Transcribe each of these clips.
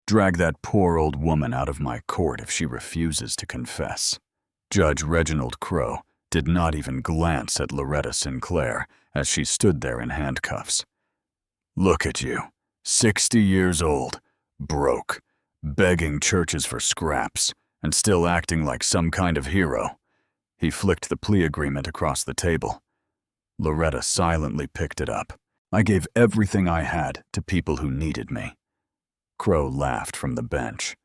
Drag that poor old woman out of my court if she refuses to confess." Judge Reginald Crowe did not even glance at Loretta Sinclair as she stood there in handcuffs. "Look at you, 60 years old, broke, begging churches for scraps, and still acting like some kind of hero." He flicked the plea agreement across the table. Loretta silently picked it up. "I gave everything I had to people who needed me." Crowe laughed from the bench.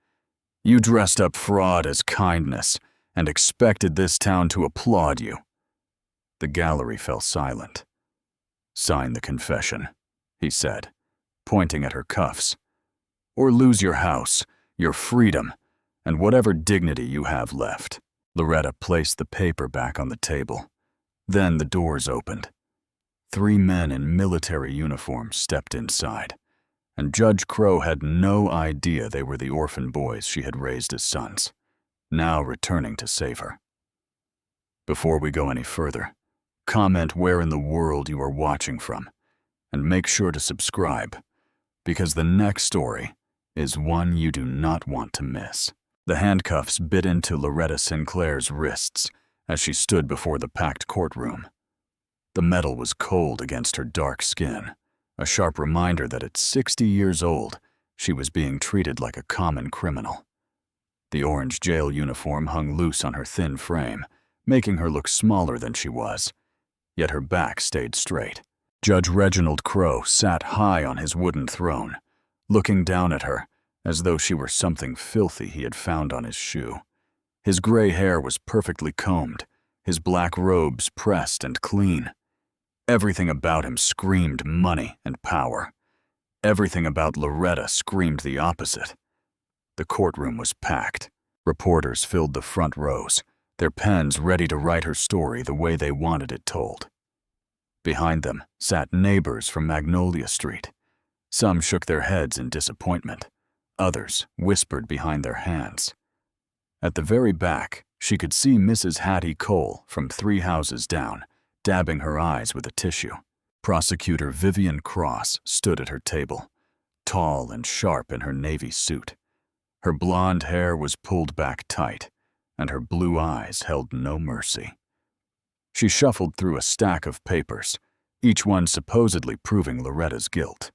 "You dressed up fraud as kindness and expected this town to applaud you." The gallery fell silent. "Sign the confession," he said, pointing at her cuffs. "Or lose your house, your freedom, and whatever dignity you have left." Loretta placed the paper back on the table. Then the doors opened. 3 men in military uniforms stepped inside, and Judge Crowe had no idea they were the orphan boys she had raised as sons, now returning to save her. Before we go any further, comment where in the world you are watching from, and make sure to subscribe, because the next story is one you do not want to miss. The handcuffs bit into Loretta Sinclair's wrists as she stood before the packed courtroom. The metal was cold against her dark skin, a sharp reminder that at 60 years old, she was being treated like a common criminal. The orange jail uniform hung loose on her thin frame, making her look smaller than she was, yet her back stayed straight. Judge Reginald Crowe sat high on his wooden throne, looking down at her as though she were something filthy he had found on his shoe. His gray hair was perfectly combed, his black robes pressed and clean. Everything about him screamed money and power. Everything about Loretta screamed the opposite. The courtroom was packed. Reporters filled the front rows, their pens ready to write her story the way they wanted it told. Behind them sat neighbors from Magnolia Street. Some shook their heads in disappointment. Others whispered behind their hands. At the very back, she could see Mrs. Hattie Cole from 3 houses down, dabbing her eyes with a tissue. Prosecutor Vivian Cross stood at her table, tall and sharp in her navy suit. Her blonde hair was pulled back tight, and her blue eyes held no mercy. She shuffled through a stack of papers, each one supposedly proving Loretta's guilt.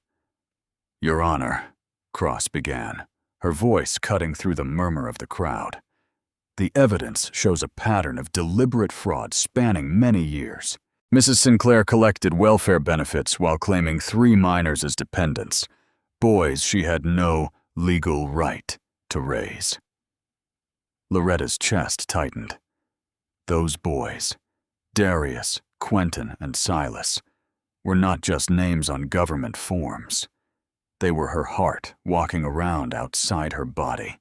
"Your Honor," Cross began, her voice cutting through the murmur of the crowd. "The evidence shows a pattern of deliberate fraud spanning many years. Mrs. Sinclair collected welfare benefits while claiming 3 minors as dependents, boys she had no legal right to raise." Loretta's chest tightened. Those boys, Darius, Quentin, and Silas, were not just names on government forms. They were her heart walking around outside her body.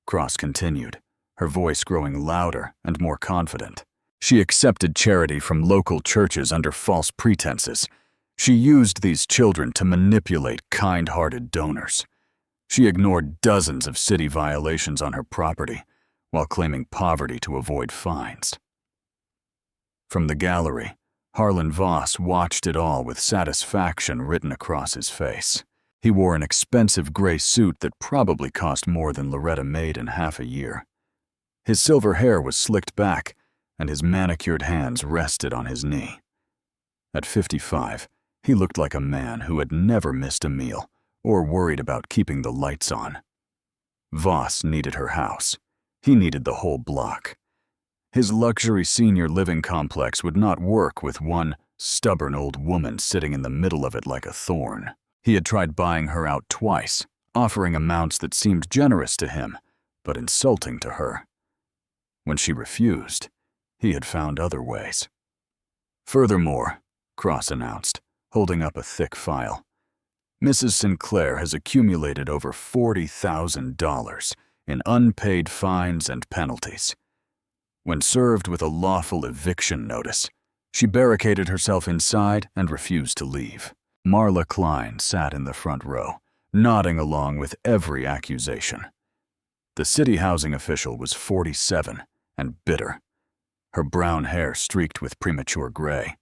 Cross continued, her voice growing louder and more confident. She accepted charity from local churches under false pretenses. She used these children to manipulate kind-hearted donors. She ignored dozens of city violations on her property while claiming poverty to avoid fines. From the gallery, Harlan Voss watched it all with satisfaction written across his face. He wore an expensive gray suit that probably cost more than Loretta made in half a year. His silver hair was slicked back, and his manicured hands rested on his knee. At 55, he looked like a man who had never missed a meal or worried about keeping the lights on. Voss needed her house. He needed the whole block. His luxury senior living complex would not work with one stubborn old woman sitting in the middle of it like a thorn. He had tried buying her out twice, offering amounts that seemed generous to him, but insulting to her. When she refused, he had found other ways. "Furthermore," Cross announced, holding up a thick file, "Mrs. Sinclair has accumulated over $40,000 in unpaid fines and penalties. When served with a lawful eviction notice, she barricaded herself inside and refused to leave." Marla Klein sat in the front row, nodding along with every accusation. The city housing official was 47 and bitter. Her brown hair streaked with premature gray.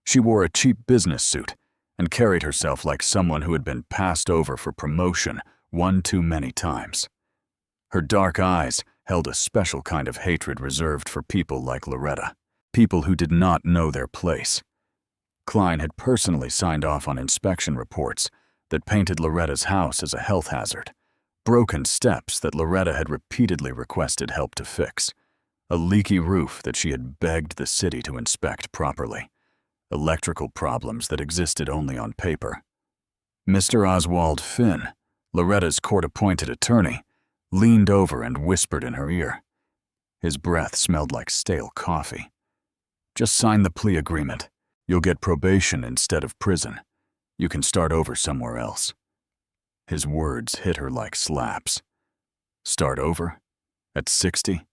She wore a cheap business suit and carried herself like someone who had been passed over for promotion one too many times. Her dark eyes held a special kind of hatred reserved for people like Loretta, people who did not know their place. Klein had personally signed off on inspection reports that painted Loretta's house as a health hazard, broken steps that Loretta had repeatedly requested help to fix, a leaky roof that she had begged the city to inspect properly, electrical problems that existed only on paper. Mr. Oswald Finn, Loretta's court-appointed attorney, leaned over and whispered in her ear. His breath smelled like stale coffee. "Just sign the plea agreement. You'll get probation instead of prison. You can start over somewhere else." His words hit her like slaps. Start over? At 60?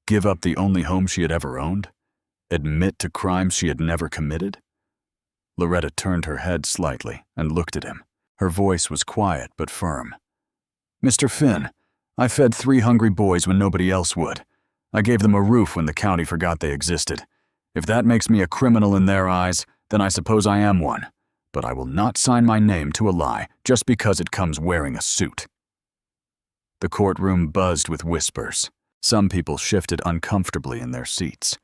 Give up the only home she had ever owned? Admit to crimes she had never committed? Loretta turned her head slightly and looked at him. Her voice was quiet but firm. "Mr. Finn, I fed 3 hungry boys when nobody else would. I gave them a roof when the county forgot they existed. If that makes me a criminal in their eyes, then I suppose I am one. But I will not sign my name to a lie just because it comes wearing a suit." The courtroom buzzed with whispers. Some people shifted uncomfortably in their seats.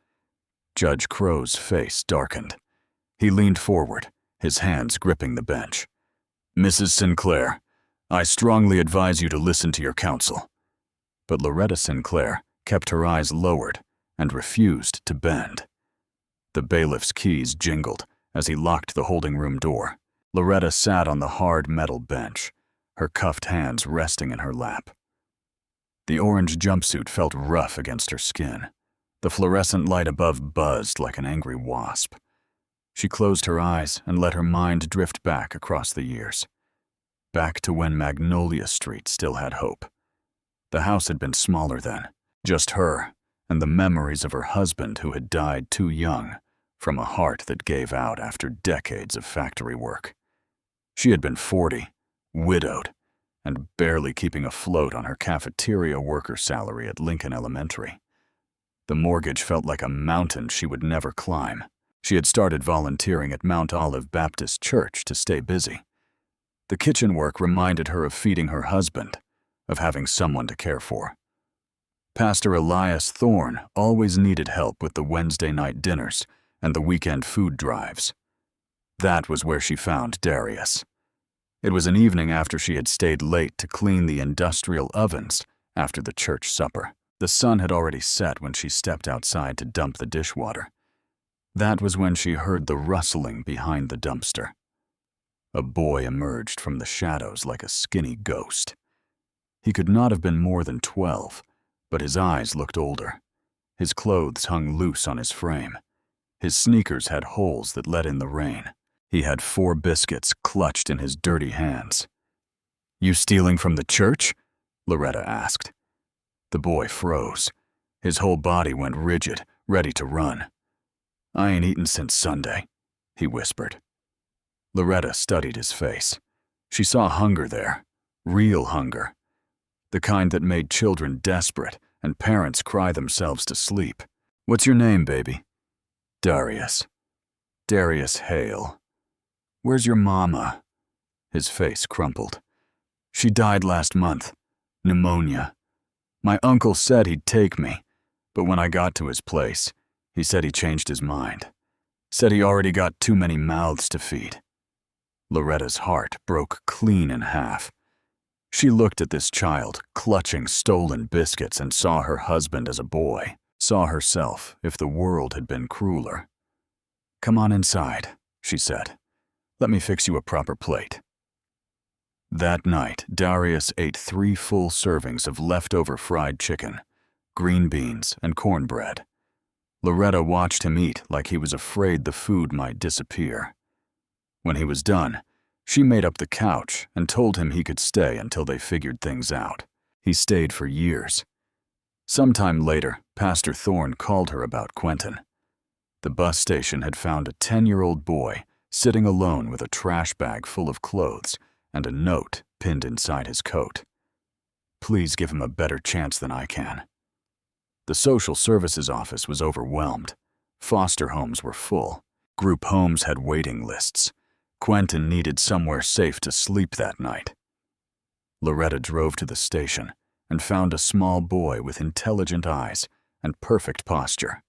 Judge Crow's face darkened. He leaned forward, his hands gripping the bench. "Mrs. Sinclair, I strongly advise you to listen to your counsel." But Loretta Sinclair kept her eyes lowered and refused to bend. The bailiff's keys jingled as he locked the holding room door. Loretta sat on the hard metal bench, her cuffed hands resting in her lap. The orange jumpsuit felt rough against her skin. The fluorescent light above buzzed like an angry wasp. She closed her eyes and let her mind drift back across the years. Back to when Magnolia Street still had hope. The house had been smaller then, just her and the memories of her husband who had died too young from a heart that gave out after decades of factory work. She had been 40, widowed, and barely keeping afloat on her cafeteria worker salary at Lincoln Elementary. The mortgage felt like a mountain she would never climb. She had started volunteering at Mount Olive Baptist Church to stay busy. The kitchen work reminded her of feeding her husband, of having someone to care for. Pastor Elias Thorne always needed help with the Wednesday night dinners and the weekend food drives. That was where she found Darius. It was an evening after she had stayed late to clean the industrial ovens after the church supper. The sun had already set when she stepped outside to dump the dishwater. That was when she heard the rustling behind the dumpster. A boy emerged from the shadows like a skinny ghost. He could not have been more than 12, but his eyes looked older. His clothes hung loose on his frame. His sneakers had holes that let in the rain. He had 4 biscuits clutched in his dirty hands. "You stealing from the church?" Loretta asked. The boy froze. His whole body went rigid, ready to run. "I ain't eaten since Sunday," he whispered. Loretta studied his face. She saw hunger there, real hunger. The kind that made children desperate and parents cry themselves to sleep. "What's your name, baby?" "Darius." "Darius Hale." "Where's your mama?" His face crumpled. "She died last month. Pneumonia. My uncle said he'd take me, but when I got to his place, he said he changed his mind. Said he already got too many mouths to feed." Loretta's heart broke clean in half. She looked at this child clutching stolen biscuits and saw her husband as a boy, saw herself if the world had been crueler. "Come on inside," she said. "Let me fix you a proper plate." That night, Darius ate 3 full servings of leftover fried chicken, green beans, and cornbread. Loretta watched him eat like he was afraid the food might disappear. When he was done, she made up the couch and told him he could stay until they figured things out. He stayed for years. Sometime later, Pastor Thorne called her about Quentin. The bus station had found a 10-year-old boy sitting alone with a trash bag full of clothes and a note pinned inside his coat. "Please give him a better chance than I can." The social services office was overwhelmed. Foster homes were full. Group homes had waiting lists. Quentin needed somewhere safe to sleep that night. Loretta drove to the station and found a small boy with intelligent eyes and perfect posture.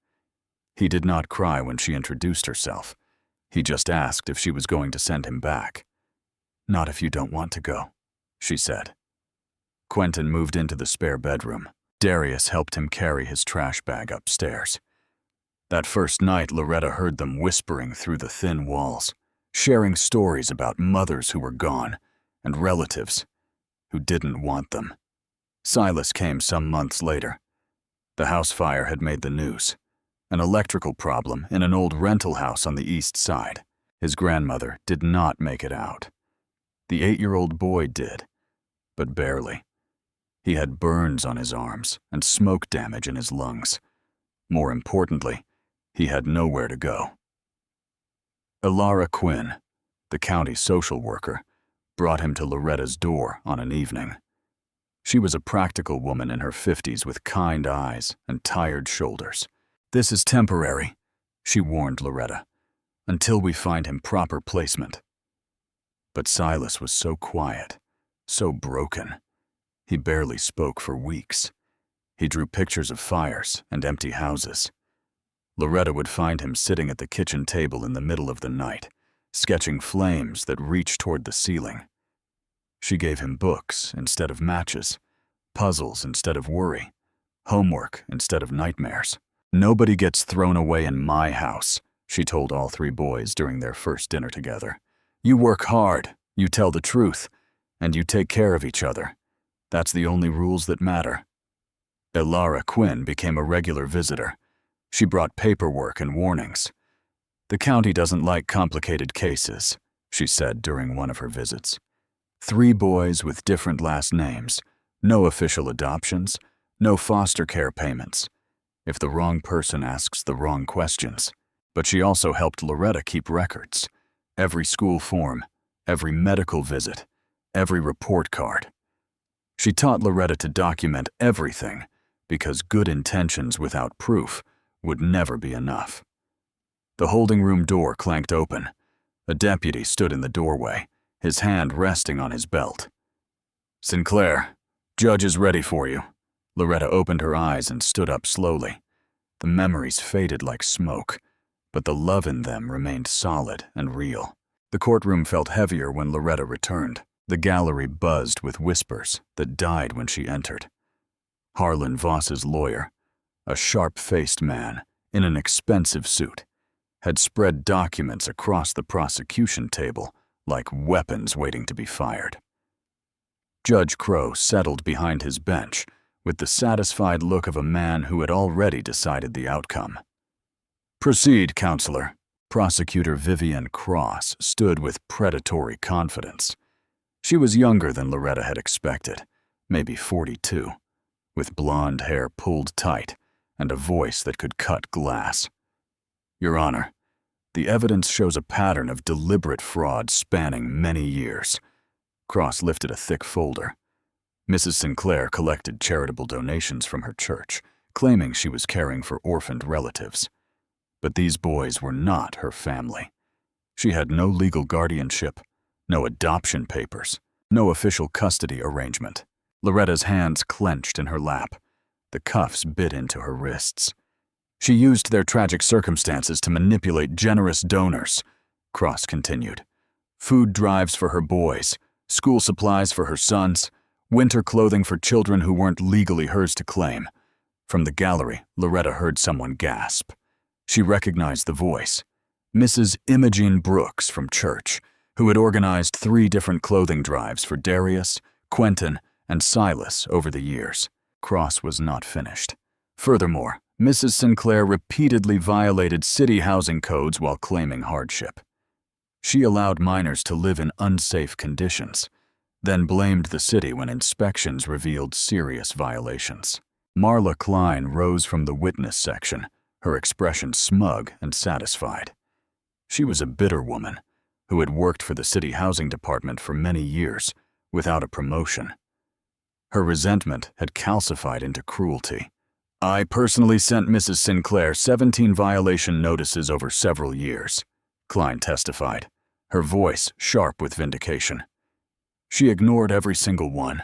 He did not cry when she introduced herself. He just asked if she was going to send him back. "Not if you don't want to go," she said. Quentin moved into the spare bedroom. Darius helped him carry his trash bag upstairs. That first night, Loretta heard them whispering through the thin walls, sharing stories about mothers who were gone and relatives who didn't want them. Silas came some months later. The house fire had made the news. An electrical problem in an old rental house on the east side. His grandmother did not make it out. The 8-year-old boy did, but barely. He had burns on his arms and smoke damage in his lungs. More importantly, he had nowhere to go. Elara Quinn, the county social worker, brought him to Loretta's door on an evening. She was a practical woman in her 50s with kind eyes and tired shoulders. "This is temporary," she warned Loretta, "until we find him proper placement." But Silas was so quiet, so broken. He barely spoke for weeks. He drew pictures of fires and empty houses. Loretta would find him sitting at the kitchen table in the middle of the night, sketching flames that reached toward the ceiling. She gave him books instead of matches, puzzles instead of worry, homework instead of nightmares. "Nobody gets thrown away in my house," she told all 3 boys during their first dinner together. "You work hard, you tell the truth, and you take care of each other. That's the only rules that matter." Elara Quinn became a regular visitor. She brought paperwork and warnings. "The county doesn't like complicated cases," she said during one of her visits. 3 boys with different last names, no official adoptions, no foster care payments. If the wrong person asks the wrong questions. But she also helped Loretta keep records. Every school form, every medical visit, every report card. She taught Loretta to document everything because good intentions without proof would never be enough. The holding room door clanked open. A deputy stood in the doorway, his hand resting on his belt. "Sinclair, judge is ready for you." Loretta opened her eyes and stood up slowly. The memories faded like smoke, but the love in them remained solid and real. The courtroom felt heavier when Loretta returned. The gallery buzzed with whispers that died when she entered. Harlan Voss's lawyer, a sharp-faced man in an expensive suit, had spread documents across the prosecution table like weapons waiting to be fired. Judge Crow settled behind his bench with the satisfied look of a man who had already decided the outcome. "Proceed, counselor." Prosecutor Vivian Cross stood with predatory confidence. She was younger than Loretta had expected, maybe 42, with blonde hair pulled tight and a voice that could cut glass. "Your Honor, the evidence shows a pattern of deliberate fraud spanning many years." Cross lifted a thick folder. Mrs. Sinclair collected charitable donations from her church, claiming she was caring for orphaned relatives. But these boys were not her family. She had no legal guardianship, no adoption papers, no official custody arrangement. Loretta's hands clenched in her lap. The cuffs bit into her wrists. "She used their tragic circumstances to manipulate generous donors," Cross continued. "Food drives for her boys, school supplies for her sons, winter clothing for children who weren't legally hers to claim." From the gallery, Loretta heard someone gasp. She recognized the voice. Mrs. Imogen Brooks from church, who had organized 3 different clothing drives for Darius, Quentin, and Silas over the years. Cross was not finished. Furthermore, Mrs. Sinclair repeatedly violated city housing codes while claiming hardship. She allowed minors to live in unsafe conditions, then blamed the city when inspections revealed serious violations. Marla Klein rose from the witness section, her expression smug and satisfied. She was a bitter woman who had worked for the city housing department for many years without a promotion. Her resentment had calcified into cruelty. "I personally sent Mrs. Sinclair 17 violation notices over several years," Klein testified, her voice sharp with vindication. She ignored every single one,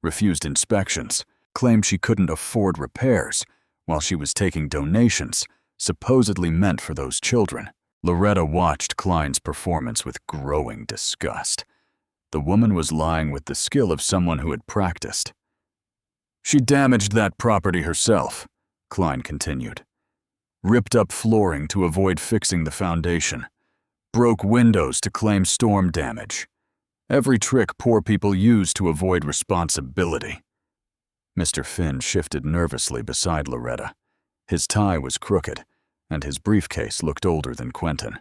refused inspections, claimed she couldn't afford repairs, while she was taking donations, supposedly meant for those children. Loretta watched Klein's performance with growing disgust. The woman was lying with the skill of someone who had practiced. She damaged that property herself, Klein continued. Ripped up flooring to avoid fixing the foundation. Broke windows to claim storm damage. Every trick poor people use to avoid responsibility. Mr. Finn shifted nervously beside Loretta. His tie was crooked, and his briefcase looked older than Quentin.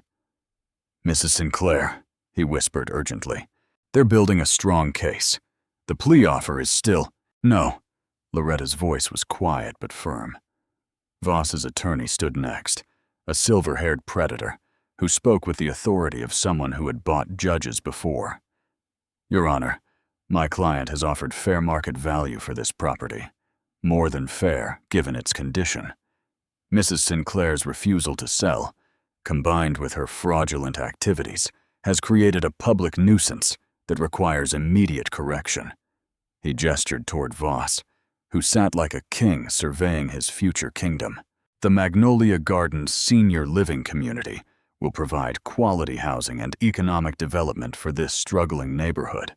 "Mrs. Sinclair," he whispered urgently, "they're building a strong case. The plea offer is still—" "No." Loretta's voice was quiet but firm. Voss's attorney stood next, a silver-haired predator who spoke with the authority of someone who had bought judges before. "Your Honor, my client has offered fair market value for this property. More than fair, given its condition. Mrs. Sinclair's refusal to sell, combined with her fraudulent activities, has created a public nuisance that requires immediate correction." He gestured toward Voss, who sat like a king surveying his future kingdom. "The Magnolia Gardens Senior Living Community will provide quality housing and economic development for this struggling neighborhood.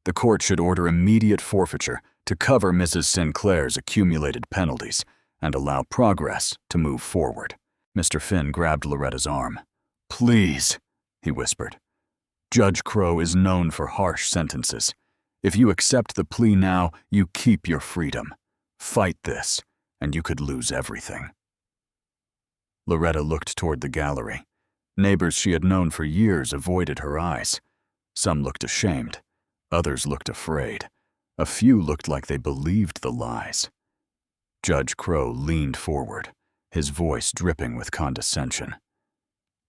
The court should order immediate forfeiture to cover Mrs. Sinclair's accumulated penalties and allow progress to move forward." Mr. Finn grabbed Loretta's arm. "Please," he whispered. "Judge Crow is known for harsh sentences. If you accept the plea now, you keep your freedom. Fight this, and you could lose everything." Loretta looked toward the gallery. Neighbors she had known for years avoided her eyes. Some looked ashamed. Others looked afraid. A few looked like they believed the lies. Judge Crow leaned forward, his voice dripping with condescension.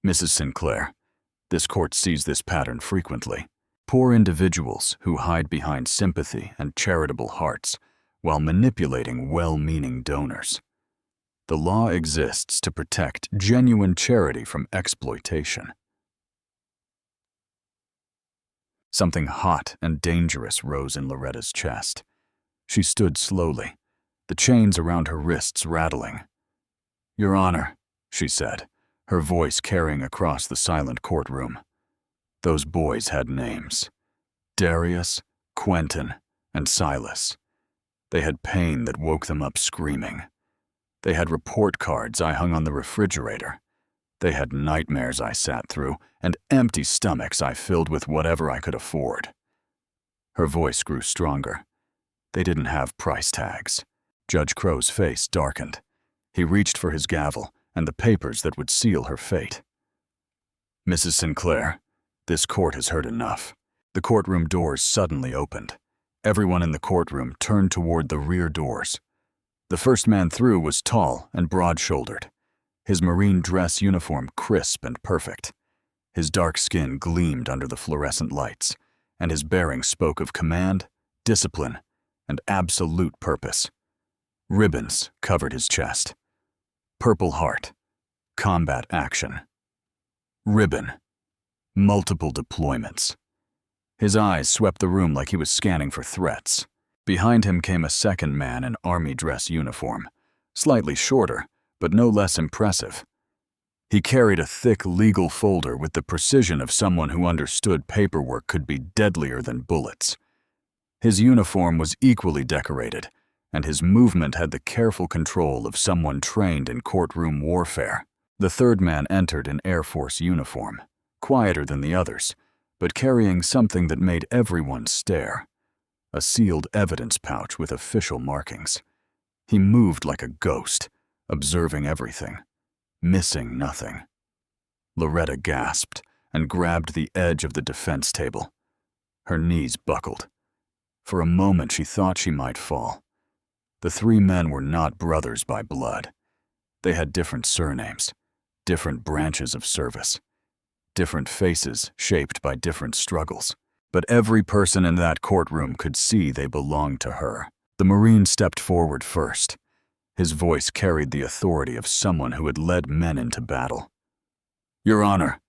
"Mrs. Sinclair, this court sees this pattern frequently. Poor individuals who hide behind sympathy and charitable hearts while manipulating well-meaning donors. The law exists to protect genuine charity from exploitation." Something hot and dangerous rose in Loretta's chest. She stood slowly, the chains around her wrists rattling. "Your Honor," she said, her voice carrying across the silent courtroom. "Those boys had names. Darius, Quentin, and Silas. They had pain that woke them up screaming. They had report cards I hung on the refrigerator. They had nightmares I sat through, and empty stomachs I filled with whatever I could afford." Her voice grew stronger. They didn't have price tags. Judge Crow's face darkened. He reached for his gavel and the papers that would seal her fate. "Mrs. Sinclair, this court has heard enough." The courtroom doors suddenly opened. Everyone in the courtroom turned toward the rear doors. The first man through was tall and broad-shouldered, his marine dress uniform crisp and perfect. His dark skin gleamed under the fluorescent lights, and his bearing spoke of command, discipline, and absolute purpose. Ribbons covered his chest. Purple Heart, combat action. Ribbon, multiple deployments. His eyes swept the room like he was scanning for threats. Behind him came a second man in army dress uniform, slightly shorter, but no less impressive. He carried a thick legal folder with the precision of someone who understood paperwork could be deadlier than bullets. His uniform was equally decorated, and his movement had the careful control of someone trained in courtroom warfare. The third man entered in Air Force uniform, quieter than the others, but carrying something that made everyone stare. A sealed evidence pouch with official markings. He moved like a ghost, observing everything, missing nothing. Loretta gasped and grabbed the edge of the defense table. Her knees buckled. For a moment she thought she might fall. The three men were not brothers by blood. They had different surnames, different branches of service, different faces shaped by different struggles. But every person in that courtroom could see they belonged to her. The Marine stepped forward first. His voice carried the authority of someone who had led men into battle. "Your Honor,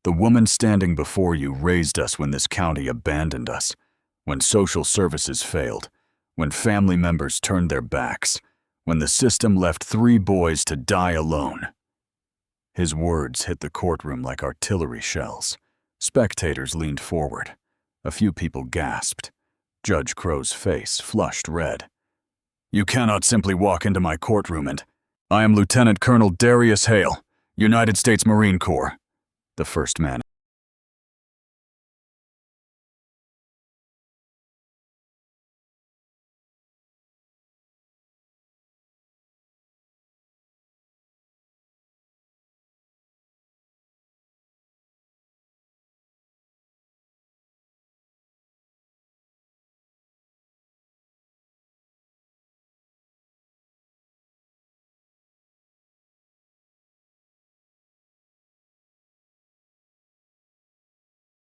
the woman standing before you raised us when this county abandoned us when social services failed, when family members turned their backs, when the system left 3 boys to die alone. His words hit the courtroom like artillery shells. Spectators leaned forward. A few people gasped. Judge Crow's face flushed red. "You cannot simply walk into my courtroom and—" "I am Lieutenant Colonel Darius Hale, United States Marine Corps," the first man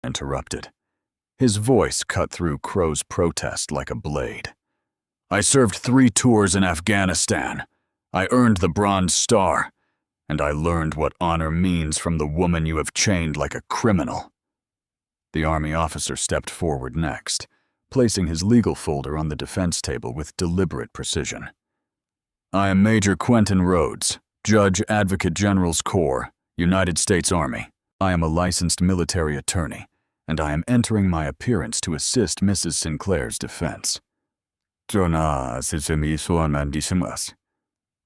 interrupted. His voice cut through Crow's protest like a blade. "I served 3 tours in Afghanistan. I earned the Bronze Star, and I learned what honor means from the woman you have chained like a criminal." The Army officer stepped forward next, placing his legal folder on the defense table with deliberate precision. "I am Major Quentin Rhodes, Judge Advocate General's Corps, United States Army. I am a licensed military attorney, and I am entering my appearance to assist Mrs. Sinclair's defense."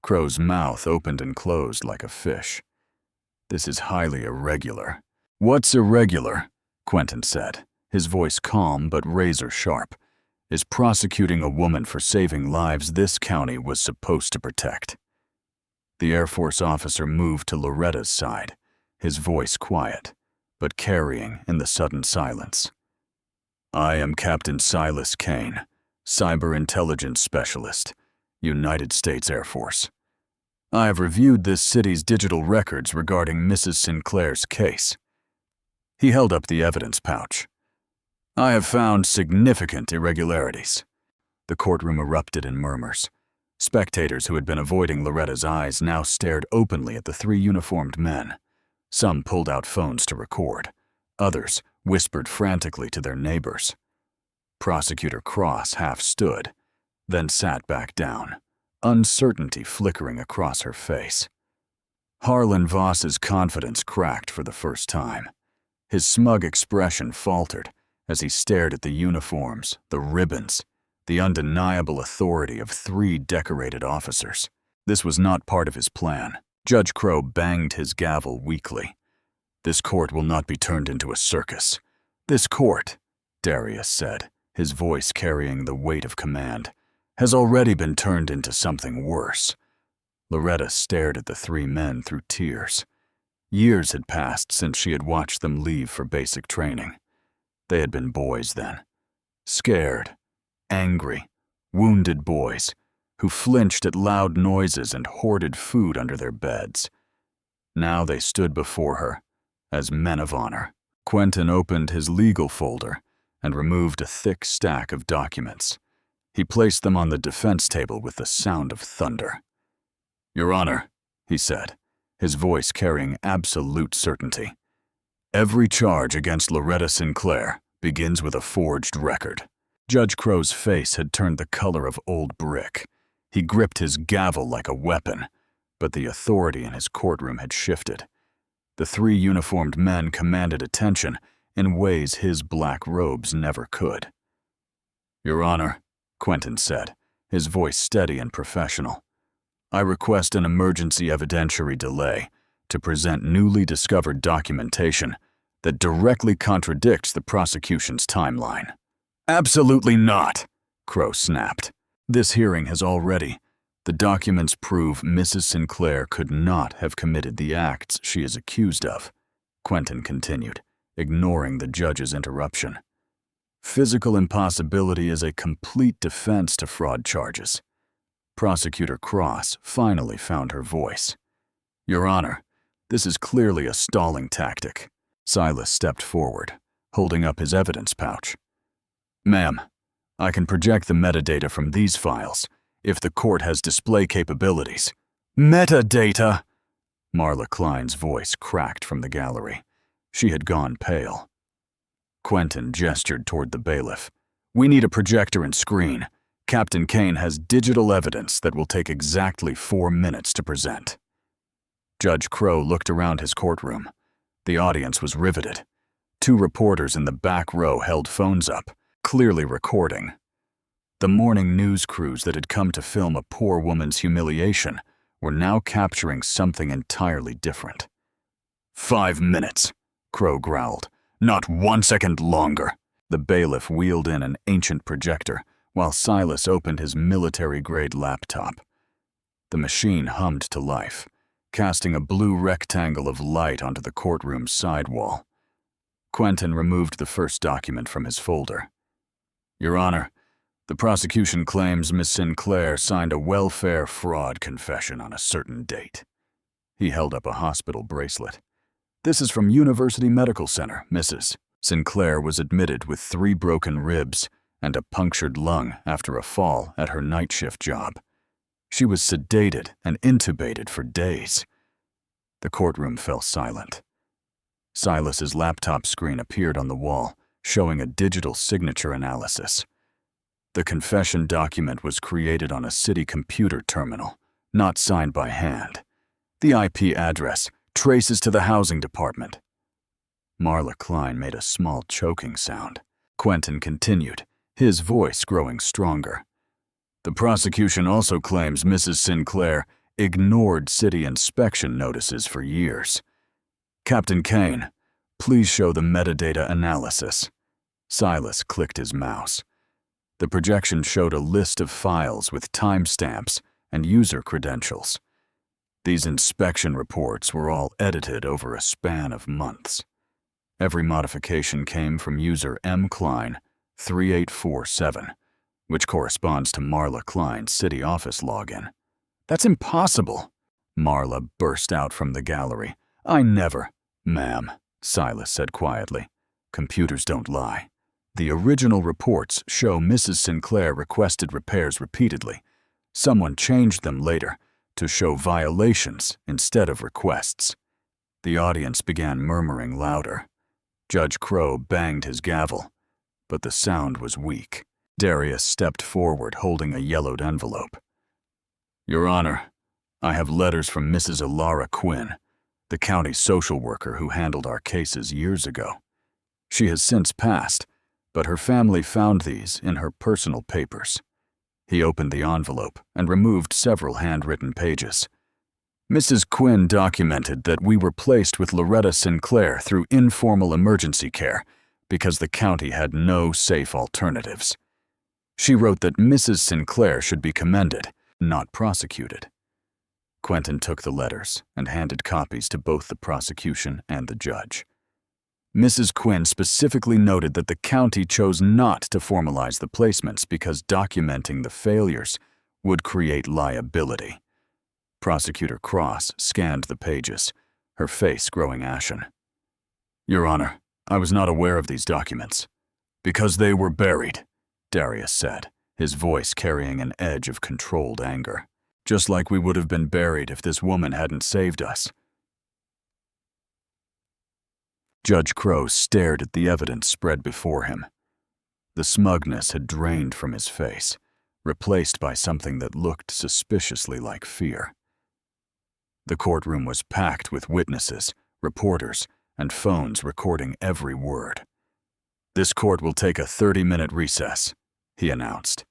Crow's mouth opened and closed like a fish. "This is highly irregular." "What's irregular?" Quentin said, his voice calm but razor-sharp, "is prosecuting a woman for saving lives this county was supposed to protect." The Air Force officer moved to Loretta's side, his voice quiet, but carrying in the sudden silence. "I am Captain Silas Kane, Cyber Intelligence Specialist, United States Air Force. I have reviewed this city's digital records regarding Mrs. Sinclair's case." He held up the evidence pouch. "I have found significant irregularities." The courtroom erupted in murmurs. Spectators who had been avoiding Loretta's eyes now stared openly at the 3 uniformed men. Some pulled out phones to record. Others whispered frantically to their neighbors. Prosecutor Cross half stood, then sat back down, uncertainty flickering across her face. Harlan Voss's confidence cracked for the first time. His smug expression faltered as he stared at the uniforms, the ribbons, the undeniable authority of 3 decorated officers. This was not part of his plan. Judge Crow banged his gavel weakly. "This court will not be turned into a circus. This court," Darius said, his voice carrying the weight of command, "has already been turned into something worse." Loretta stared at the 3 men through tears. Years had passed since she had watched them leave for basic training. They had been boys then. Scared, angry, wounded boys who flinched at loud noises and hoarded food under their beds. Now they stood before her as men of honor. Quentin opened his legal folder and removed a thick stack of documents. He placed them on the defense table with the sound of thunder. "Your Honor," he said, his voice carrying absolute certainty, "every charge against Loretta Sinclair begins with a forged record." Judge Crow's face had turned the color of old brick. He gripped his gavel like a weapon, but the authority in his courtroom had shifted. The 3 uniformed men commanded attention in ways his black robes never could. "Your Honor," Quentin said, his voice steady and professional, "I request an emergency evidentiary delay to present newly discovered documentation that directly contradicts the prosecution's timeline." "Absolutely not," Crow snapped. "This hearing has already. The documents prove Mrs. Sinclair could not have committed the acts she is accused of," Quentin continued, ignoring the judge's interruption. "Physical impossibility is a complete defense to fraud charges." Prosecutor Cross finally found her voice. "Your Honor, this is clearly a stalling tactic." Silas stepped forward, holding up his evidence pouch. "Ma'am, I can project the metadata from these files if the court has display capabilities." "Metadata!" Marla Klein's voice cracked from the gallery. She had gone pale. Quentin gestured toward the bailiff. We need a projector and screen. Captain Kane has digital evidence that will take exactly 4 minutes to present." Judge Crow looked around his courtroom. The audience was riveted. 2 reporters in the back row held phones up, clearly recording. The morning news crews that had come to film a poor woman's humiliation were now capturing something entirely different. 5 minutes, Crow growled. "Not 1 second longer." The bailiff wheeled in an ancient projector while Silas opened his military-grade laptop. The machine hummed to life, casting a blue rectangle of light onto the courtroom's side wall. Quentin removed the first document from his folder. "Your Honor, the prosecution claims Miss Sinclair signed a welfare fraud confession on a certain date." He held up a hospital bracelet. "This is from University Medical Center, Mrs. Sinclair was admitted with 3 broken ribs and a punctured lung after a fall at her night shift job. She was sedated and intubated for days." The courtroom fell silent. Silas's laptop screen appeared on the wall, showing a digital signature analysis. The confession document was created on a city computer terminal, not signed by hand. The IP address traces to the housing department. Marla Klein made a small choking sound. Quentin continued, his voice growing stronger. "The prosecution also claims Mrs. Sinclair ignored city inspection notices for years. Captain Kane, please show the metadata analysis." Silas clicked his mouse. The projection showed a list of files with timestamps and user credentials. These inspection reports were all edited over a span of months. Every modification came from user M. Klein 3847, which corresponds to Marla Klein's city office login. "That's impossible!" Marla burst out from the gallery. "I never—" "Ma'am," Silas said quietly, "computers don't lie. The original reports show Mrs. Sinclair requested repairs repeatedly. Someone changed them later to show violations instead of requests." The audience began murmuring louder. Judge Crow banged his gavel, but the sound was weak. Darius stepped forward holding a yellowed envelope. "Your Honor, I have letters from Mrs. Elara Quinn, the county social worker who handled our cases years ago. She has since passed, but her family found these in her personal papers." He opened the envelope and removed several handwritten pages. "Mrs. Quinn documented that we were placed with Loretta Sinclair through informal emergency care because the county had no safe alternatives. She wrote that Mrs. Sinclair should be commended, not prosecuted." Quentin took the letters and handed copies to both the prosecution and the judge. Mrs. Quinn specifically noted that the county chose not to formalize the placements because documenting the failures would create liability. Prosecutor Cross scanned the pages, her face growing ashen. "Your Honor, I was not aware of these documents." "Because they were buried," Darius said, his voice carrying an edge of controlled anger. "Just like we would have been buried if this woman hadn't saved us." Judge Crow stared at the evidence spread before him. The smugness had drained from his face, replaced by something that looked suspiciously like fear. The courtroom was packed with witnesses, reporters, and phones recording every word. "This court will take a 30-minute recess," he announced.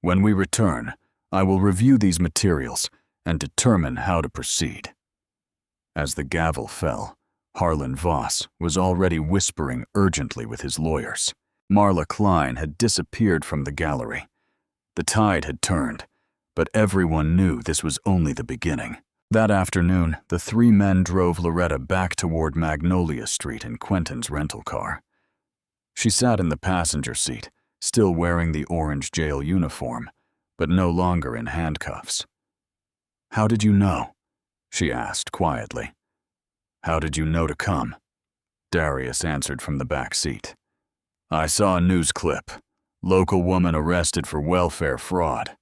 "When we return, I will review these materials and determine how to proceed." As the gavel fell, Harlan Voss was already whispering urgently with his lawyers. Marla Klein had disappeared from the gallery. The tide had turned, but everyone knew this was only the beginning. That afternoon, the 3 men drove Loretta back toward Magnolia Street in Quentin's rental car. She sat in the passenger seat, still wearing the orange jail uniform, but no longer in handcuffs. "How did you know?" she asked quietly. "How did you know to come?" Darius answered from the back seat. "I saw a news clip. Local woman arrested for welfare fraud.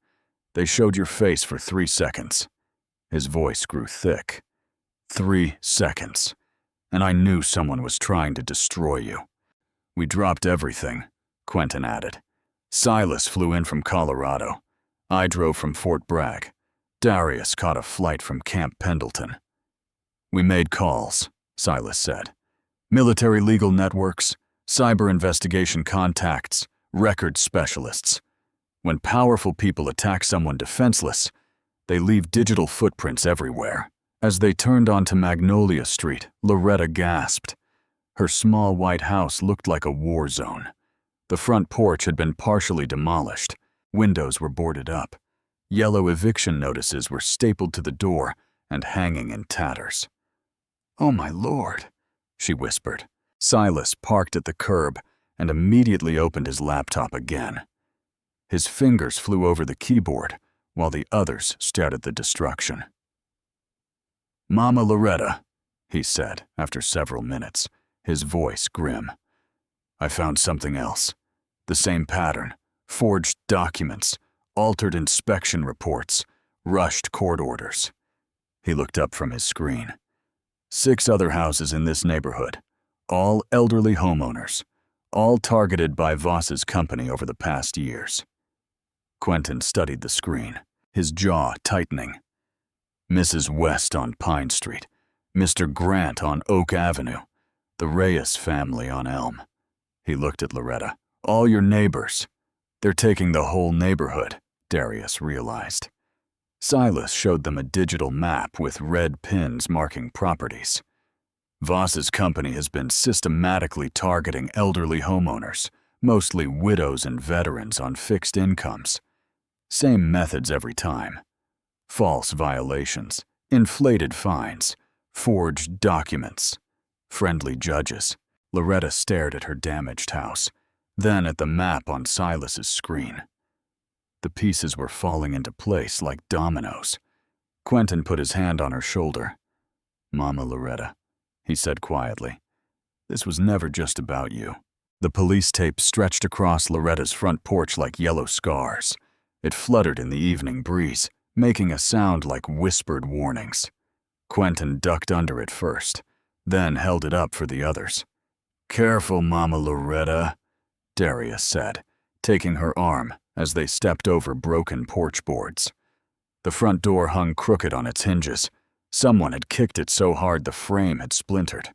They showed your face for 3 seconds. His voice grew thick. 3 seconds. And I knew someone was trying to destroy you. We dropped everything," Quentin added. Silas flew in from Colorado. I drove from Fort Bragg. Darius caught a flight from Camp Pendleton. We made calls, Silas said. Military legal networks, cyber investigation contacts, record specialists. When powerful people attack someone defenseless, they leave digital footprints everywhere. As they turned onto Magnolia Street, Loretta gasped. Her small white house looked like a war zone. The front porch had been partially demolished. Windows were boarded up. Yellow eviction notices were stapled to the door and hanging in tatters. "Oh, my Lord," she whispered. Silas parked at the curb and immediately opened his laptop again. His fingers flew over the keyboard while the others stared at the destruction. "Mama Loretta," he said after several minutes, his voice grim. "I found something else. The same pattern. Forged documents, altered inspection reports, rushed court orders." He looked up from his screen. 6 other houses in this neighborhood, all elderly homeowners, all targeted by Voss's company over the past years. Quentin studied the screen, his jaw tightening. Mrs. West on Pine Street, Mr. Grant on Oak Avenue, the Reyes family on Elm. He looked at Loretta. "All your neighbors. They're taking the whole neighborhood," Darius realized. Silas showed them a digital map with red pins marking properties. Voss's company has been systematically targeting elderly homeowners, mostly widows and veterans on fixed incomes. Same methods every time. False violations, inflated fines, forged documents, friendly judges. Loretta stared at her damaged house, then at the map on Silas's screen. The pieces were falling into place like dominoes. Quentin put his hand on her shoulder. "Mama Loretta," he said quietly, "this was never just about you." The police tape stretched across Loretta's front porch like yellow scars. It fluttered in the evening breeze, making a sound like whispered warnings. Quentin ducked under it first, then held it up for the others. "Careful, Mama Loretta," Darius said, taking her arm as they stepped over broken porch boards. The front door hung crooked on its hinges. Someone had kicked it so hard the frame had splintered.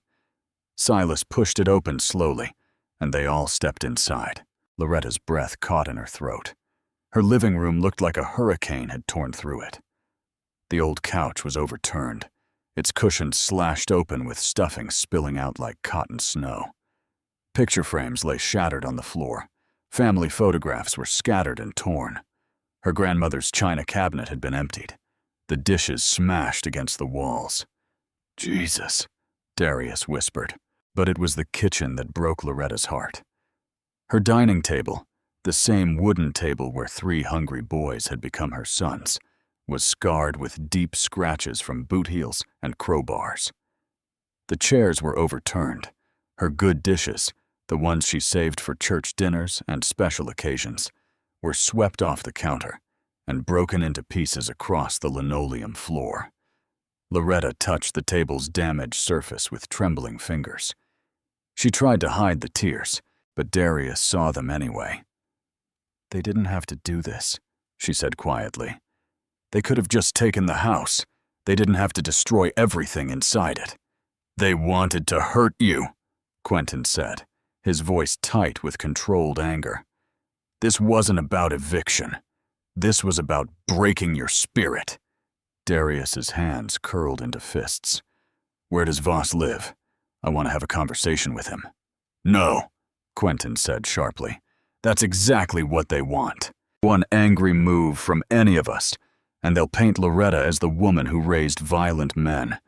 Silas pushed it open slowly, and they all stepped inside. Loretta's breath caught in her throat. Her living room looked like a hurricane had torn through it. The old couch was overturned, its cushions slashed open with stuffing spilling out like cotton snow. Picture frames lay shattered on the floor. Family photographs were scattered and torn. Her grandmother's china cabinet had been emptied, the dishes smashed against the walls. "Jesus," Darius whispered, but it was the kitchen that broke Loretta's heart. Her dining table, the same wooden table where 3 hungry boys had become her sons, was scarred with deep scratches from boot heels and crowbars. The chairs were overturned. Her good dishes, the ones she saved for church dinners and special occasions, were swept off the counter and broken into pieces across the linoleum floor. Loretta touched the table's damaged surface with trembling fingers. She tried to hide the tears, but Darius saw them anyway. "They didn't have to do this," she said quietly. "They could have just taken the house. They didn't have to destroy everything inside it." "They wanted to hurt you," Quentin said, his voice tight with controlled anger. "This wasn't about eviction. This was about breaking your spirit." Darius's hands curled into fists. "Where does Voss live? I want to have a conversation with him." "No," Quentin said sharply. "That's exactly what they want. One angry move from any of us, and they'll paint Loretta as the woman who raised violent men.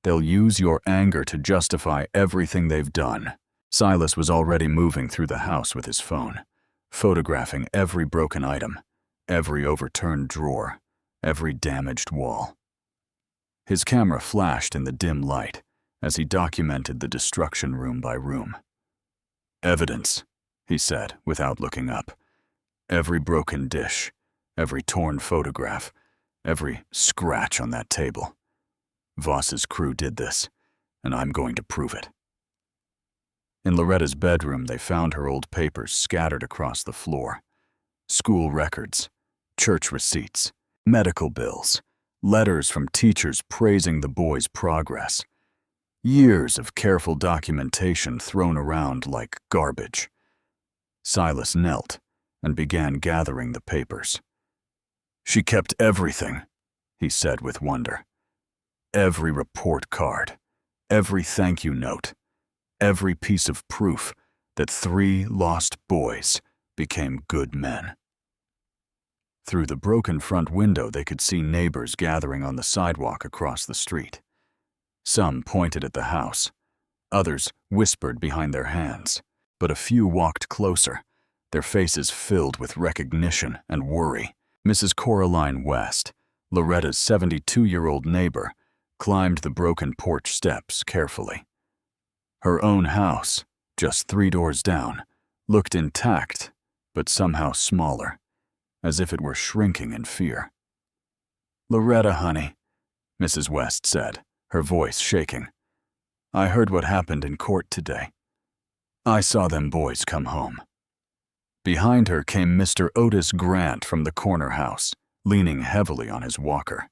They'll use your anger to justify everything they've done." Silas was already moving through the house with his phone, photographing every broken item, every overturned drawer, every damaged wall. His camera flashed in the dim light as he documented the destruction room by room. "Evidence," he said without looking up. "Every broken dish, every torn photograph, every scratch on that table. Voss's crew did this, and I'm going to prove it." In Loretta's bedroom, they found her old papers scattered across the floor. school records, church receipts, medical bills, letters from teachers praising the boys' progress. Years of careful documentation thrown around like garbage. Silas knelt and began gathering the papers. "She kept everything," he said with wonder. "Every report card, every thank you note, every piece of proof that 3 lost boys became good men." Through the broken front window, they could see neighbors gathering on the sidewalk across the street. Some pointed at the house. Others whispered behind their hands. But a few walked closer, their faces filled with recognition and worry. Mrs. Coraline West, Loretta's 72-year-old neighbor, climbed the broken porch steps carefully. Her own house, just 3 doors down, looked intact, but somehow smaller, as if it were shrinking in fear. "Loretta, honey," Mrs. West said, her voice shaking. "I heard what happened in court today. I saw them boys come home." Behind her came Mr. Otis Grant from the corner house, leaning heavily on his walker.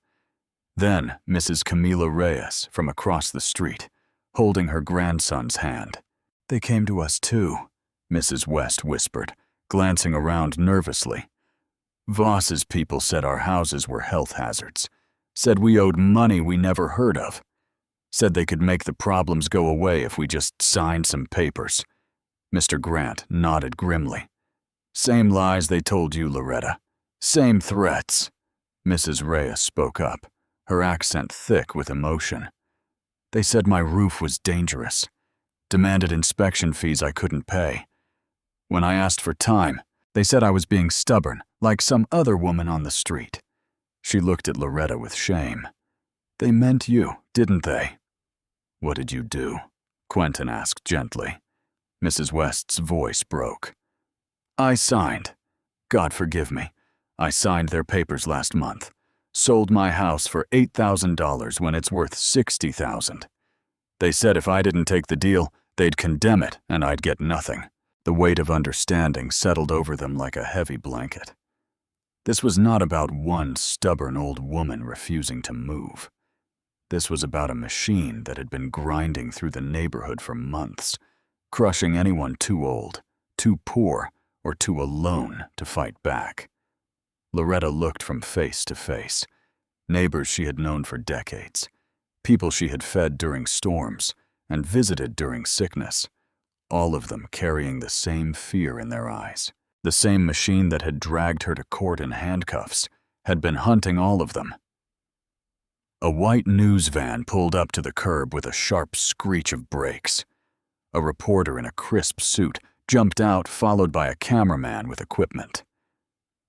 Then Mrs. Camila Reyes from across the street, holding her grandson's hand. "They came to us too," Mrs. West whispered, glancing around nervously. "Voss's people said our houses were health hazards, said we owed money we never heard of, said they could make the problems go away if we just signed some papers." Mr. Grant nodded grimly. "Same lies they told you, Loretta. Same threats." Mrs. Reyes spoke up, her accent thick with emotion. "They said my roof was dangerous, demanded inspection fees I couldn't pay. When I asked for time, they said I was being stubborn, like some other woman on the street." She looked at Loretta with shame. "They meant you, didn't they?" "What did you do?" Quentin asked gently. Mrs. West's voice broke. "I signed. God forgive me. I signed their papers last month. Sold my house for $8,000 when it's worth $60,000. They said if I didn't take the deal, they'd condemn it and I'd get nothing." The weight of understanding settled over them like a heavy blanket. This was not about one stubborn old woman refusing to move. This was about a machine that had been grinding through the neighborhood for months, crushing anyone too old, too poor, or too alone to fight back. Loretta looked from face to face. Neighbors she had known for decades, people she had fed during storms and visited during sickness, all of them carrying the same fear in their eyes. The same machine that had dragged her to court in handcuffs had been hunting all of them. A white news van pulled up to the curb with a sharp screech of brakes. A reporter in a crisp suit jumped out, followed by a cameraman with equipment.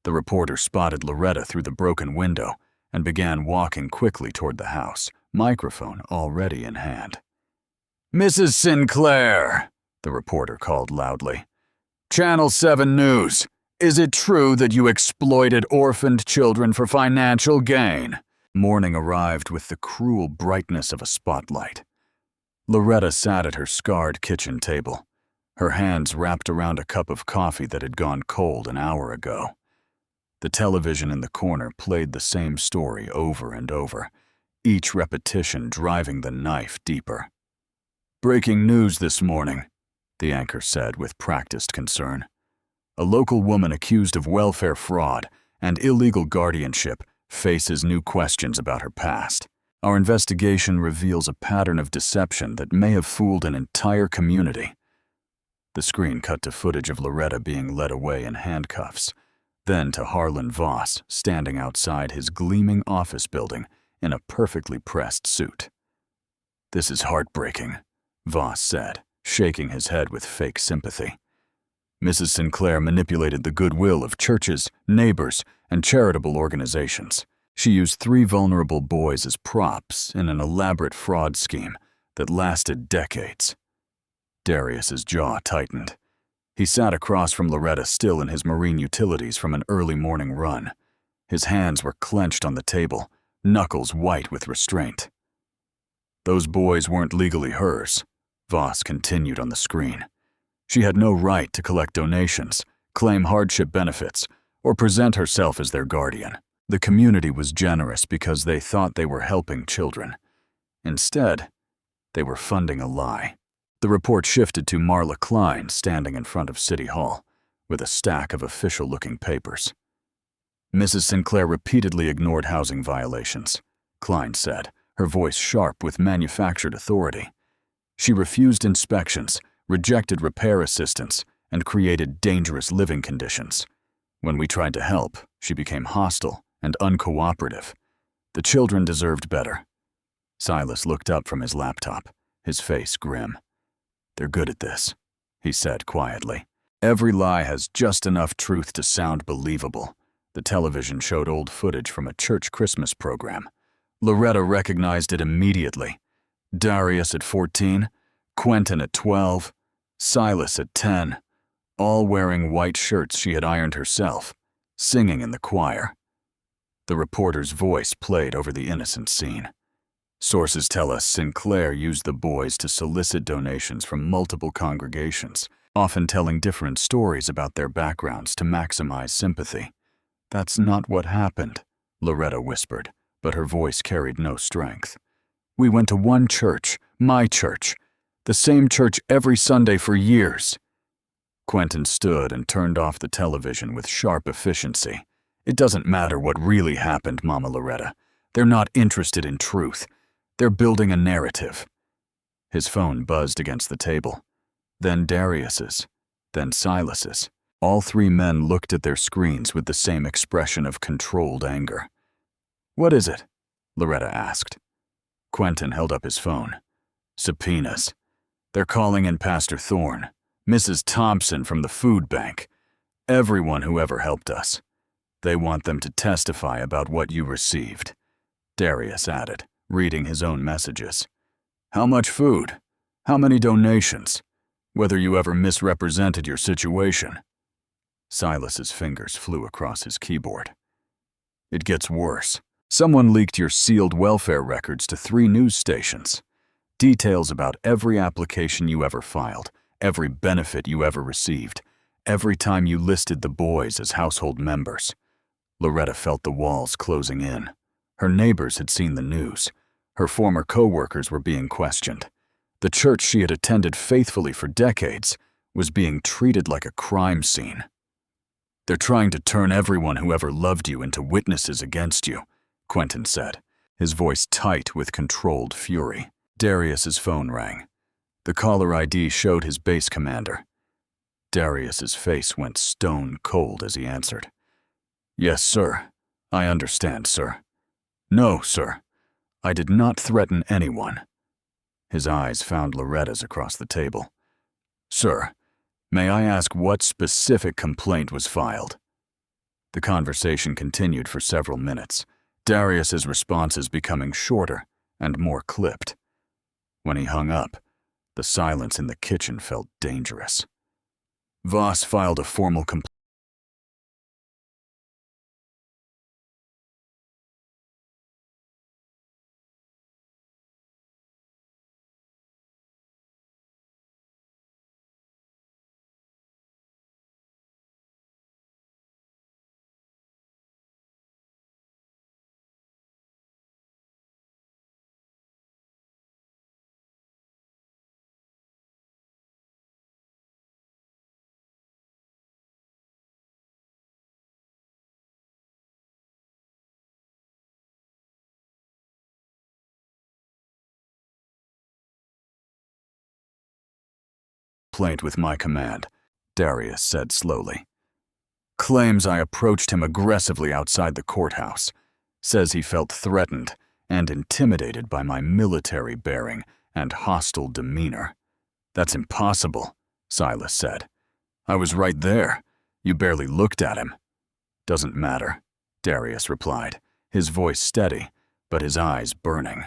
The reporter spotted Loretta through the broken window and began walking quickly toward the house, microphone already in hand. "Mrs. Sinclair," the reporter called loudly. "Channel 7 News. Is it true that you exploited orphaned children for financial gain?" Morning arrived with the cruel brightness of a spotlight. Loretta sat at her scarred kitchen table, her hands wrapped around a cup of coffee that had gone cold an hour ago. The television in the corner played the same story over and over, each repetition driving the knife deeper. "Breaking news this morning," the anchor said with practiced concern. "A local woman accused of welfare fraud and illegal guardianship faces new questions about her past. Our investigation reveals a pattern of deception that may have fooled an entire community." The screen cut to footage of Loretta being led away in handcuffs, then to Harlan Voss standing outside his gleaming office building in a perfectly pressed suit. "This is heartbreaking," Voss said, shaking his head with fake sympathy. "Mrs. Sinclair manipulated the goodwill of churches, neighbors, and charitable organizations. She used 3 vulnerable boys as props in an elaborate fraud scheme that lasted decades." Darius's jaw tightened. He sat across from Loretta, still in his marine utilities from an early morning run. His hands were clenched on the table, knuckles white with restraint. "Those boys weren't legally hers," Voss continued on the screen. "She had no right to collect donations, claim hardship benefits, or present herself as their guardian. The community was generous because they thought they were helping children. Instead, they were funding a lie. The report shifted to Marla Klein standing in front of City Hall with a stack of official-looking papers. Mrs. Sinclair repeatedly ignored housing violations, Klein said, her voice sharp with manufactured authority. She refused inspections, rejected repair assistance, and created dangerous living conditions. When we tried to help, she became hostile and uncooperative. The children deserved better. Silas looked up from his laptop, his face grim. "They're good at this," he said quietly. "Every lie has just enough truth to sound believable." The television showed old footage from a church Christmas program. Loretta recognized it immediately. Darius at 14, Quentin at 12, Silas at 10, all wearing white shirts she had ironed herself, singing in the choir. The reporter's voice played over the innocent scene. Sources tell us Sinclair used the boys to solicit donations from multiple congregations, often telling different stories about their backgrounds to maximize sympathy. "That's not what happened," Loretta whispered, but her voice carried no strength. "We went to one church, my church, the same church every Sunday for years." Quentin stood and turned off the television with sharp efficiency. "It doesn't matter what really happened, Mama Loretta. They're not interested in truth. They're building a narrative." His phone buzzed against the table. Then Darius's, then Silas's. All three men looked at their screens with the same expression of controlled anger. "What is it?" Loretta asked. Quentin held up his phone. "Subpoenas. They're calling in Pastor Thorne, Mrs. Thompson from the food bank, everyone who ever helped us. They want them to testify about what you received," Darius added, reading his own messages. "How much food? How many donations? Whether you ever misrepresented your situation." Silas's fingers flew across his keyboard. "It gets worse. Someone leaked your sealed welfare records to 3 news stations. Details about every application you ever filed, every benefit you ever received, every time you listed the boys as household members." Loretta felt the walls closing in. Her neighbors had seen the news. Her former co-workers were being questioned. The church she had attended faithfully for decades was being treated like a crime scene. "They're trying to turn everyone who ever loved you into witnesses against you," Quentin said, his voice tight with controlled fury. Darius's phone rang. The caller ID showed his base commander. Darius's face went stone cold as he answered. "Yes, sir. I understand, sir. No, sir. I did not threaten anyone." His eyes found Loretta's across the table. "Sir, may I ask what specific complaint was filed?" The conversation continued for several minutes, Darius's responses becoming shorter and more clipped. When he hung up, the silence in the kitchen felt dangerous. Voss filed a formal complaint with my command, Darius said slowly. Claims I approached him aggressively outside the courthouse. Says he felt threatened and intimidated by my military bearing and hostile demeanor. That's impossible, Silas said. I was right there. You barely looked at him. Doesn't matter, Darius replied, his voice steady, but his eyes burning.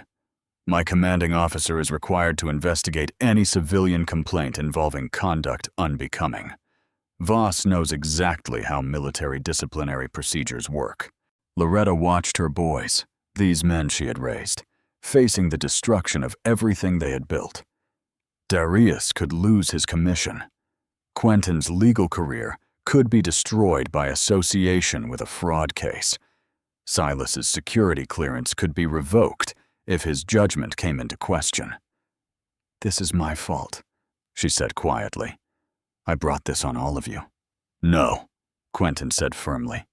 My commanding officer is required to investigate any civilian complaint involving conduct unbecoming. Voss knows exactly how military disciplinary procedures work. Loretta watched her boys, these men she had raised, facing the destruction of everything they had built. Darius could lose his commission. Quentin's legal career could be destroyed by association with a fraud case. Silas's security clearance could be revoked if his judgment came into question. "This is my fault," she said quietly. "I brought this on all of you." "No," Quentin said firmly.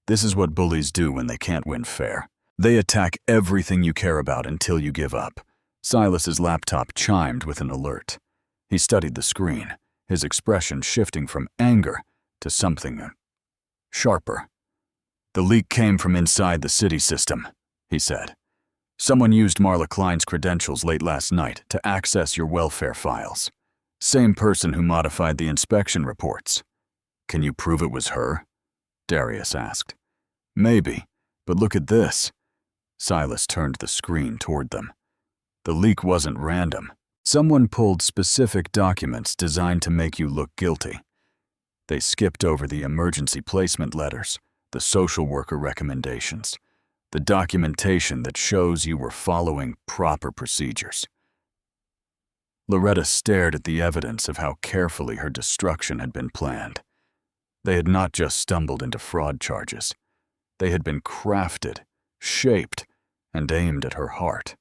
"This is what bullies do when they can't win fair. They attack everything you care about until you give up." Silas's laptop chimed with an alert. He studied the screen, his expression shifting from anger to something sharper. "The leak came from inside the city system," he said. "Someone used Marla Klein's credentials late last night to access your welfare files. Same person who modified the inspection reports." "Can you prove it was her?" Darius asked. "Maybe, but look at this." Silas turned the screen toward them. The leak wasn't random. Someone pulled specific documents designed to make you look guilty. They skipped over the emergency placement letters, the social worker recommendations, the documentation that shows you were following proper procedures. Loretta stared at the evidence of how carefully her destruction had been planned. They had not just stumbled into fraud charges. They had been crafted, shaped, and aimed at her heart.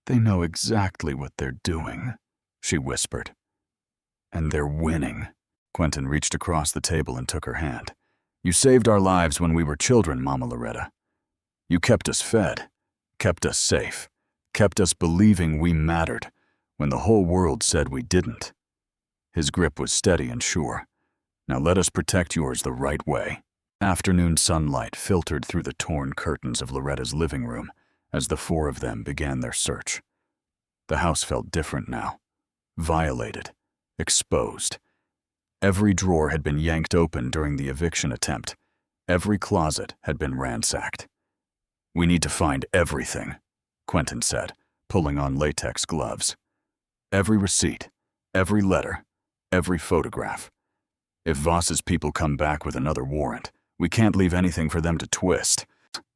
"They know exactly what they're doing," she whispered. "And they're winning." Quentin reached across the table and took her hand. "You saved our lives when we were children, Mama Loretta. You kept us fed, kept us safe, kept us believing we mattered when the whole world said we didn't." His grip was steady and sure. "Now let us protect yours the right way." Afternoon sunlight filtered through the torn curtains of Loretta's living room as the four of them began their search. The house felt different now. Violated, exposed. Every drawer had been yanked open during the eviction attempt. Every closet had been ransacked. "We need to find everything," Quentin said, pulling on latex gloves. "Every receipt, every letter, every photograph. If Voss's people come back with another warrant, we can't leave anything for them to twist."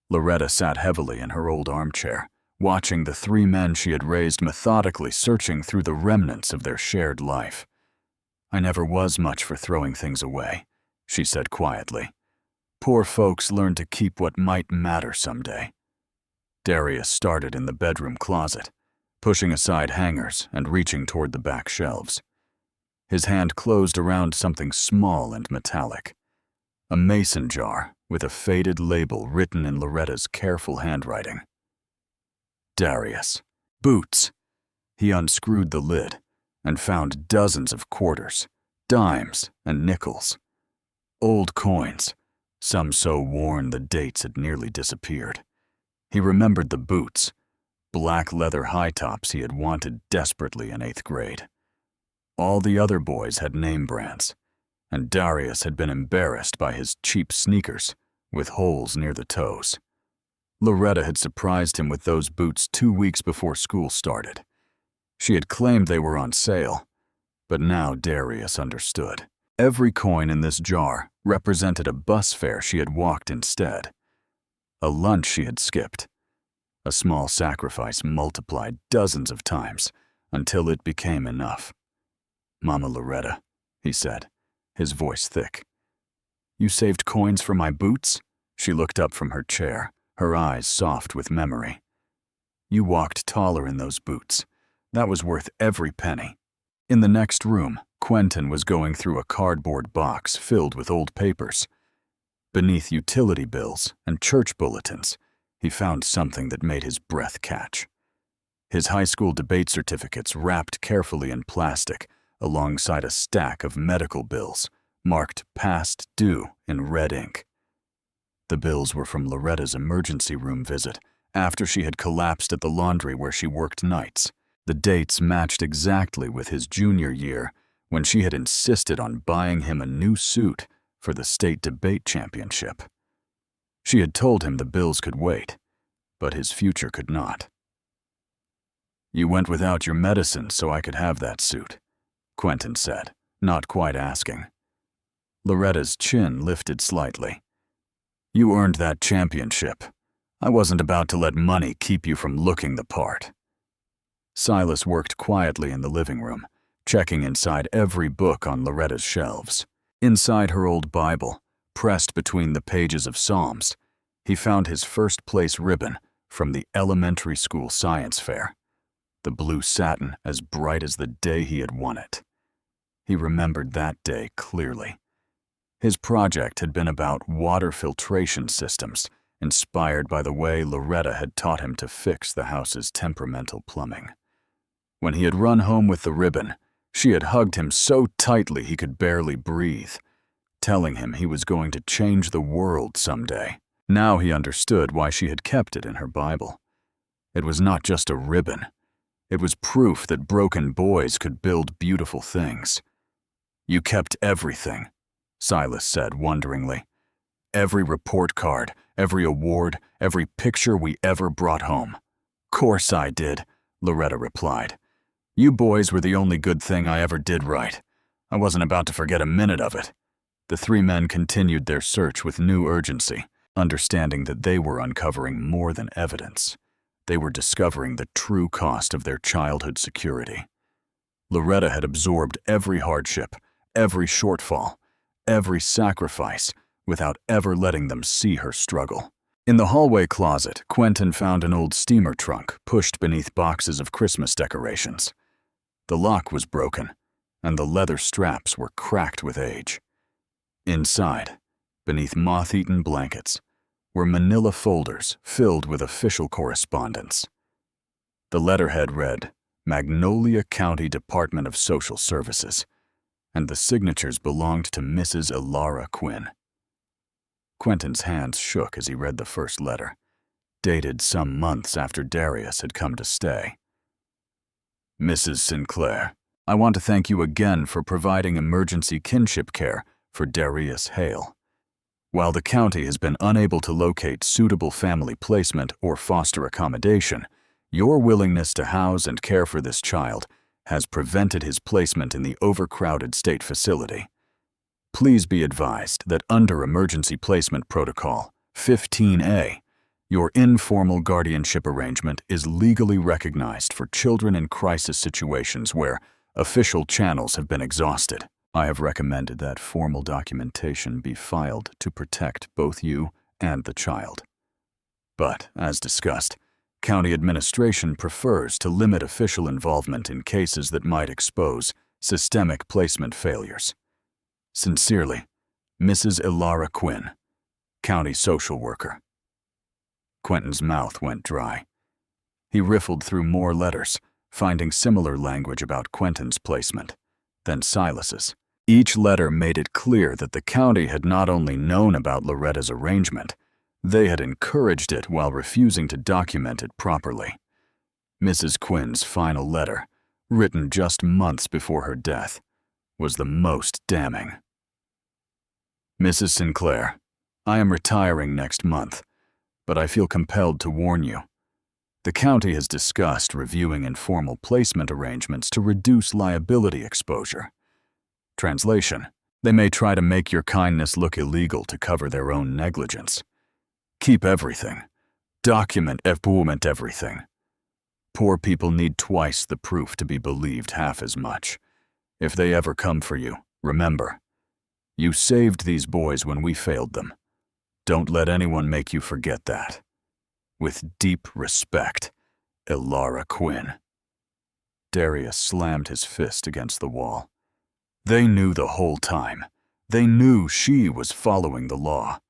Loretta sat heavily in her old armchair, watching the three men she had raised methodically searching through the remnants of their shared life. "I never was much for throwing things away," she said quietly. "Poor folks learn to keep what might matter someday." Darius started in the bedroom closet, pushing aside hangers and reaching toward the back shelves. His hand closed around something small and metallic. A mason jar with a faded label written in Loretta's careful handwriting. Darius. Boots. He unscrewed the lid and found dozens of quarters, dimes, and nickels. Old coins, some so worn the dates had nearly disappeared. He remembered the boots, black leather high tops he had wanted desperately in 8th grade. All the other boys had name brands, and Darius had been embarrassed by his cheap sneakers with holes near the toes. Loretta had surprised him with those boots 2 weeks before school started. She had claimed they were on sale, but now Darius understood. Every coin in this jar represented a bus fare she had walked instead, a lunch she had skipped, a small sacrifice multiplied dozens of times until it became enough. "Mama Loretta," he said, his voice thick. "You saved coins for my boots?" She looked up from her chair, her eyes soft with memory. "You walked taller in those boots. That was worth every penny." In the next room, Quentin was going through a cardboard box filled with old papers. Beneath utility bills and church bulletins, he found something that made his breath catch. His high school debate certificates wrapped carefully in plastic alongside a stack of medical bills marked past due in red ink. The bills were from Loretta's emergency room visit after she had collapsed at the laundry where she worked nights. The dates matched exactly with his junior year when she had insisted on buying him a new suit for the state debate championship. She had told him the bills could wait, but his future could not. "You went without your medicine so I could have that suit," Quentin said, not quite asking. Loretta's chin lifted slightly. "You earned that championship. I wasn't about to let money keep you from looking the part." Silas worked quietly in the living room, checking inside every book on Loretta's shelves. Inside her old Bible, pressed between the pages of Psalms, he found his first-place ribbon from the elementary school science fair, the blue satin as bright as the day he had won it. He remembered that day clearly. His project had been about water filtration systems, inspired by the way Loretta had taught him to fix the house's temperamental plumbing. When he had run home with the ribbon, she had hugged him so tightly he could barely breathe, telling him he was going to change the world someday. Now he understood why she had kept it in her Bible. It was not just a ribbon. It was proof that broken boys could build beautiful things. "You kept everything," Silas said wonderingly. "Every report card, every award, every picture we ever brought home." "Course I did," Loretta replied. "You boys were the only good thing I ever did right. I wasn't about to forget a minute of it." The three men continued their search with new urgency, understanding that they were uncovering more than evidence. They were discovering the true cost of their childhood security. Loretta had absorbed every hardship, every shortfall, every sacrifice, without ever letting them see her struggle. In the hallway closet, Quentin found an old steamer trunk pushed beneath boxes of Christmas decorations. The lock was broken, and the leather straps were cracked with age. Inside, beneath moth-eaten blankets, were manila folders filled with official correspondence. The letterhead read, "Magnolia County Department of Social Services," and the signatures belonged to Mrs. Elara Quinn. Quentin's hands shook as he read the first letter, dated some months after Darius had come to stay. "Mrs. Sinclair, I want to thank you again for providing emergency kinship care for Darius Hale. While the county has been unable to locate suitable family placement or foster accommodation, your willingness to house and care for this child has prevented his placement in the overcrowded state facility. Please be advised that under Emergency Placement Protocol 15A, your informal guardianship arrangement is legally recognized for children in crisis situations where official channels have been exhausted. I have recommended that formal documentation be filed to protect both you and the child. But, as discussed, county administration prefers to limit official involvement in cases that might expose systemic placement failures. Sincerely, Mrs. Elara Quinn, County Social Worker." Quentin's mouth went dry. He riffled through more letters, finding similar language about Quentin's placement, then Silas's. Each letter made it clear that the county had not only known about Loretta's arrangement, they had encouraged it while refusing to document it properly. Mrs. Quinn's final letter, written just months before her death, was the most damning. "Mrs. Sinclair, I am retiring next month, but I feel compelled to warn you. The county has discussed reviewing informal placement arrangements to reduce liability exposure. Translation: they may try to make your kindness look illegal to cover their own negligence. Keep everything. Document everything. Poor people need twice the proof to be believed half as much. If they ever come for you, remember, you saved these boys when we failed them. Don't let anyone make you forget that. With deep respect, Elara Quinn." Darius slammed his fist against the wall. They knew the whole time. They knew she was following the law.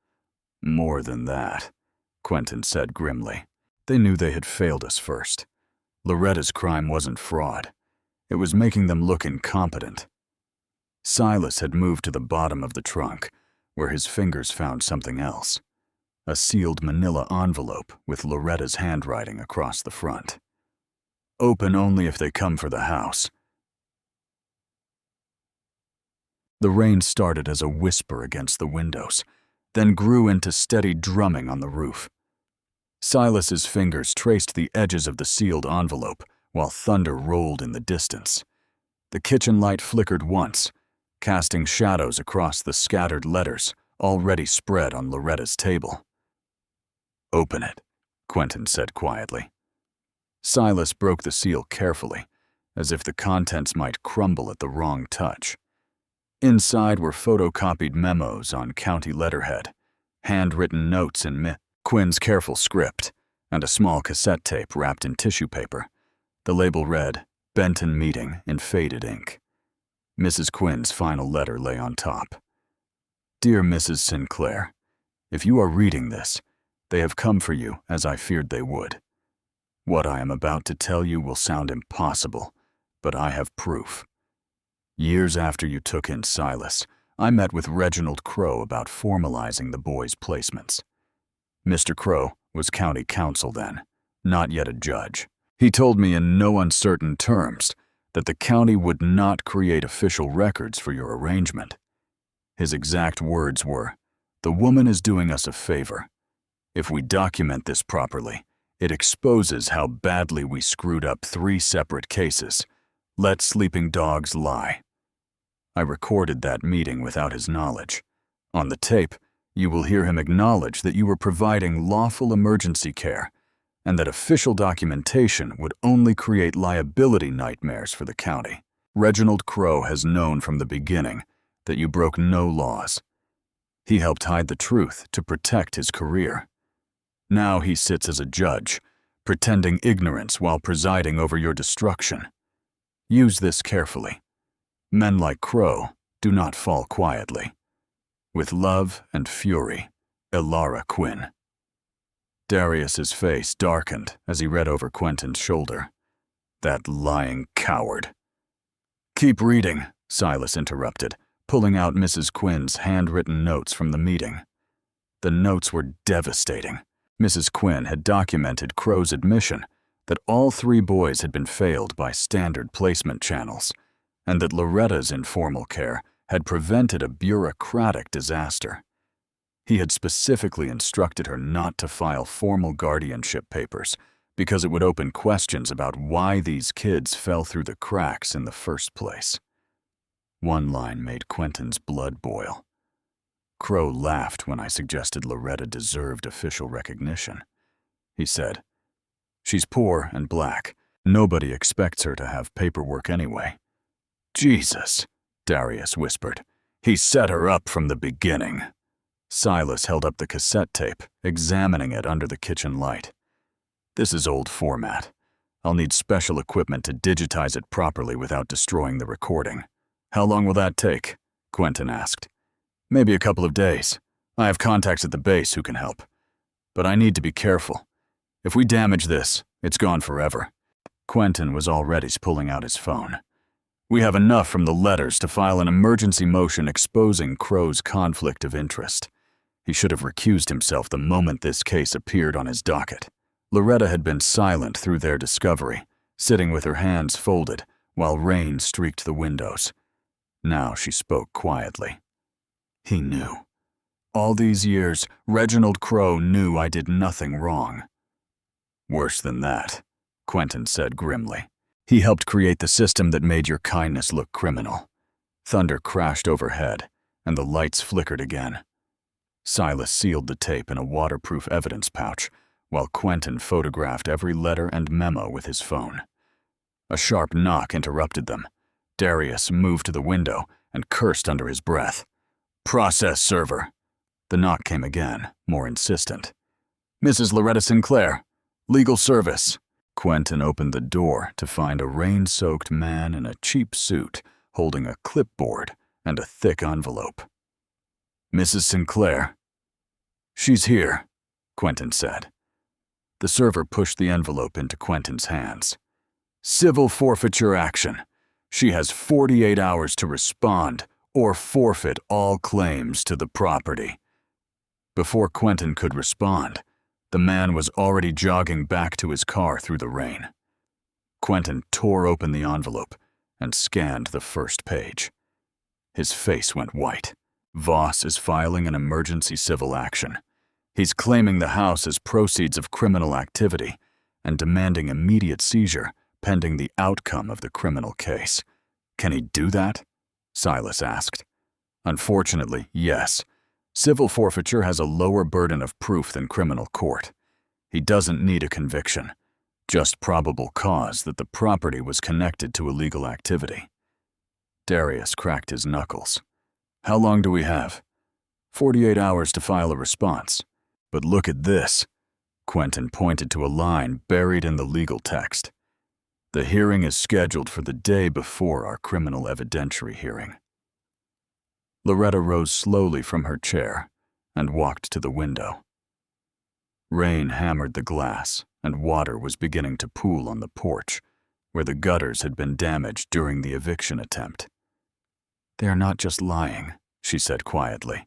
"More than that," Quentin said grimly. "They knew they had failed us first. Loretta's crime wasn't fraud. It was making them look incompetent." Silas had moved to the bottom of the trunk, where his fingers found something else. A sealed manila envelope with Loretta's handwriting across the front. "Open only if they come for the house." The rain started as a whisper against the windows, then grew into steady drumming on the roof. Silas's fingers traced the edges of the sealed envelope while thunder rolled in the distance. The kitchen light flickered once, casting shadows across the scattered letters already spread on Loretta's table. "Open it," Quentin said quietly. Silas broke the seal carefully, as if the contents might crumble at the wrong touch. Inside were photocopied memos on county letterhead, handwritten notes in Quinn's careful script, and a small cassette tape wrapped in tissue paper. The label read, "Benton Meeting," in faded ink. Mrs. Quinn's final letter lay on top. "Dear Mrs. Sinclair, if you are reading this, they have come for you as I feared they would. What I am about to tell you will sound impossible, but I have proof. Years after you took in Silas, I met with Reginald Crow about formalizing the boys' placements. Mr. Crow was county counsel then, not yet a judge. He told me in no uncertain terms that the county would not create official records for your arrangement. His exact words were, 'The woman is doing us a favor. If we document this properly, it exposes how badly we screwed up 3 separate cases. Let sleeping dogs lie.' I recorded that meeting without his knowledge. On the tape, you will hear him acknowledge that you were providing lawful emergency care and that official documentation would only create liability nightmares for the county. Reginald Crow has known from the beginning that you broke no laws. He helped hide the truth to protect his career. Now he sits as a judge, pretending ignorance while presiding over your destruction. Use this carefully. Men like Crow do not fall quietly. With love and fury, Elara Quinn." Darius's face darkened as he read over Quentin's shoulder. "That lying coward." "Keep reading," Silas interrupted, pulling out Mrs. Quinn's handwritten notes from the meeting. The notes were devastating. Mrs. Quinn had documented Crow's admission that all 3 boys had been failed by standard placement channels, and that Loretta's informal care had prevented a bureaucratic disaster. He had specifically instructed her not to file formal guardianship papers because it would open questions about why these kids fell through the cracks in the first place. One line made Quentin's blood boil. Crow laughed when I suggested Loretta deserved official recognition. He said, "She's poor and black. Nobody expects her to have paperwork anyway." "Jesus," Darius whispered. "He set her up from the beginning." Silas held up the cassette tape, examining it under the kitchen light. "This is old format. I'll need special equipment to digitize it properly without destroying the recording." "How long will that take?" Quentin asked. "Maybe a couple of days. I have contacts at the base who can help. But I need to be careful. If we damage this, it's gone forever." Quentin was already pulling out his phone. "We have enough from the letters to file an emergency motion exposing Crow's conflict of interest. He should have recused himself the moment this case appeared on his docket." Loretta had been silent through their discovery, sitting with her hands folded while rain streaked the windows. Now she spoke quietly. "He knew. All these years, Reginald Crow knew I did nothing wrong." "Worse than that," Quentin said grimly. "He helped create the system that made your kindness look criminal." Thunder crashed overhead, and the lights flickered again. Silas sealed the tape in a waterproof evidence pouch, while Quentin photographed every letter and memo with his phone. A sharp knock interrupted them. Darius moved to the window and cursed under his breath. "Process server." The knock came again, more insistent. "Mrs. Loretta Sinclair, legal service." Quentin opened the door to find a rain-soaked man in a cheap suit holding a clipboard and a thick envelope. "Mrs. Sinclair?" "She's here," Quentin said. The server pushed the envelope into Quentin's hands. "Civil forfeiture action. She has 48 hours to respond or forfeit all claims to the property." Before Quentin could respond, the man was already jogging back to his car through the rain. Quentin tore open the envelope and scanned the first page. His face went white. Voss is filing an emergency civil action. He's claiming the house as proceeds of criminal activity and demanding immediate seizure pending the outcome of the criminal case. "Can he do that?" Silas asked. "Unfortunately, yes. Civil forfeiture has a lower burden of proof than criminal court. He doesn't need a conviction, just probable cause that the property was connected to illegal activity." Darius cracked his knuckles. How long do we have? 48 hours to file a response. But look at this. Quentin pointed to a line buried in the legal text. The hearing is scheduled for the day before our criminal evidentiary hearing. Loretta rose slowly from her chair and walked to the window. Rain hammered the glass, and water was beginning to pool on the porch, where the gutters had been damaged during the eviction attempt. They are not just lying, she said quietly,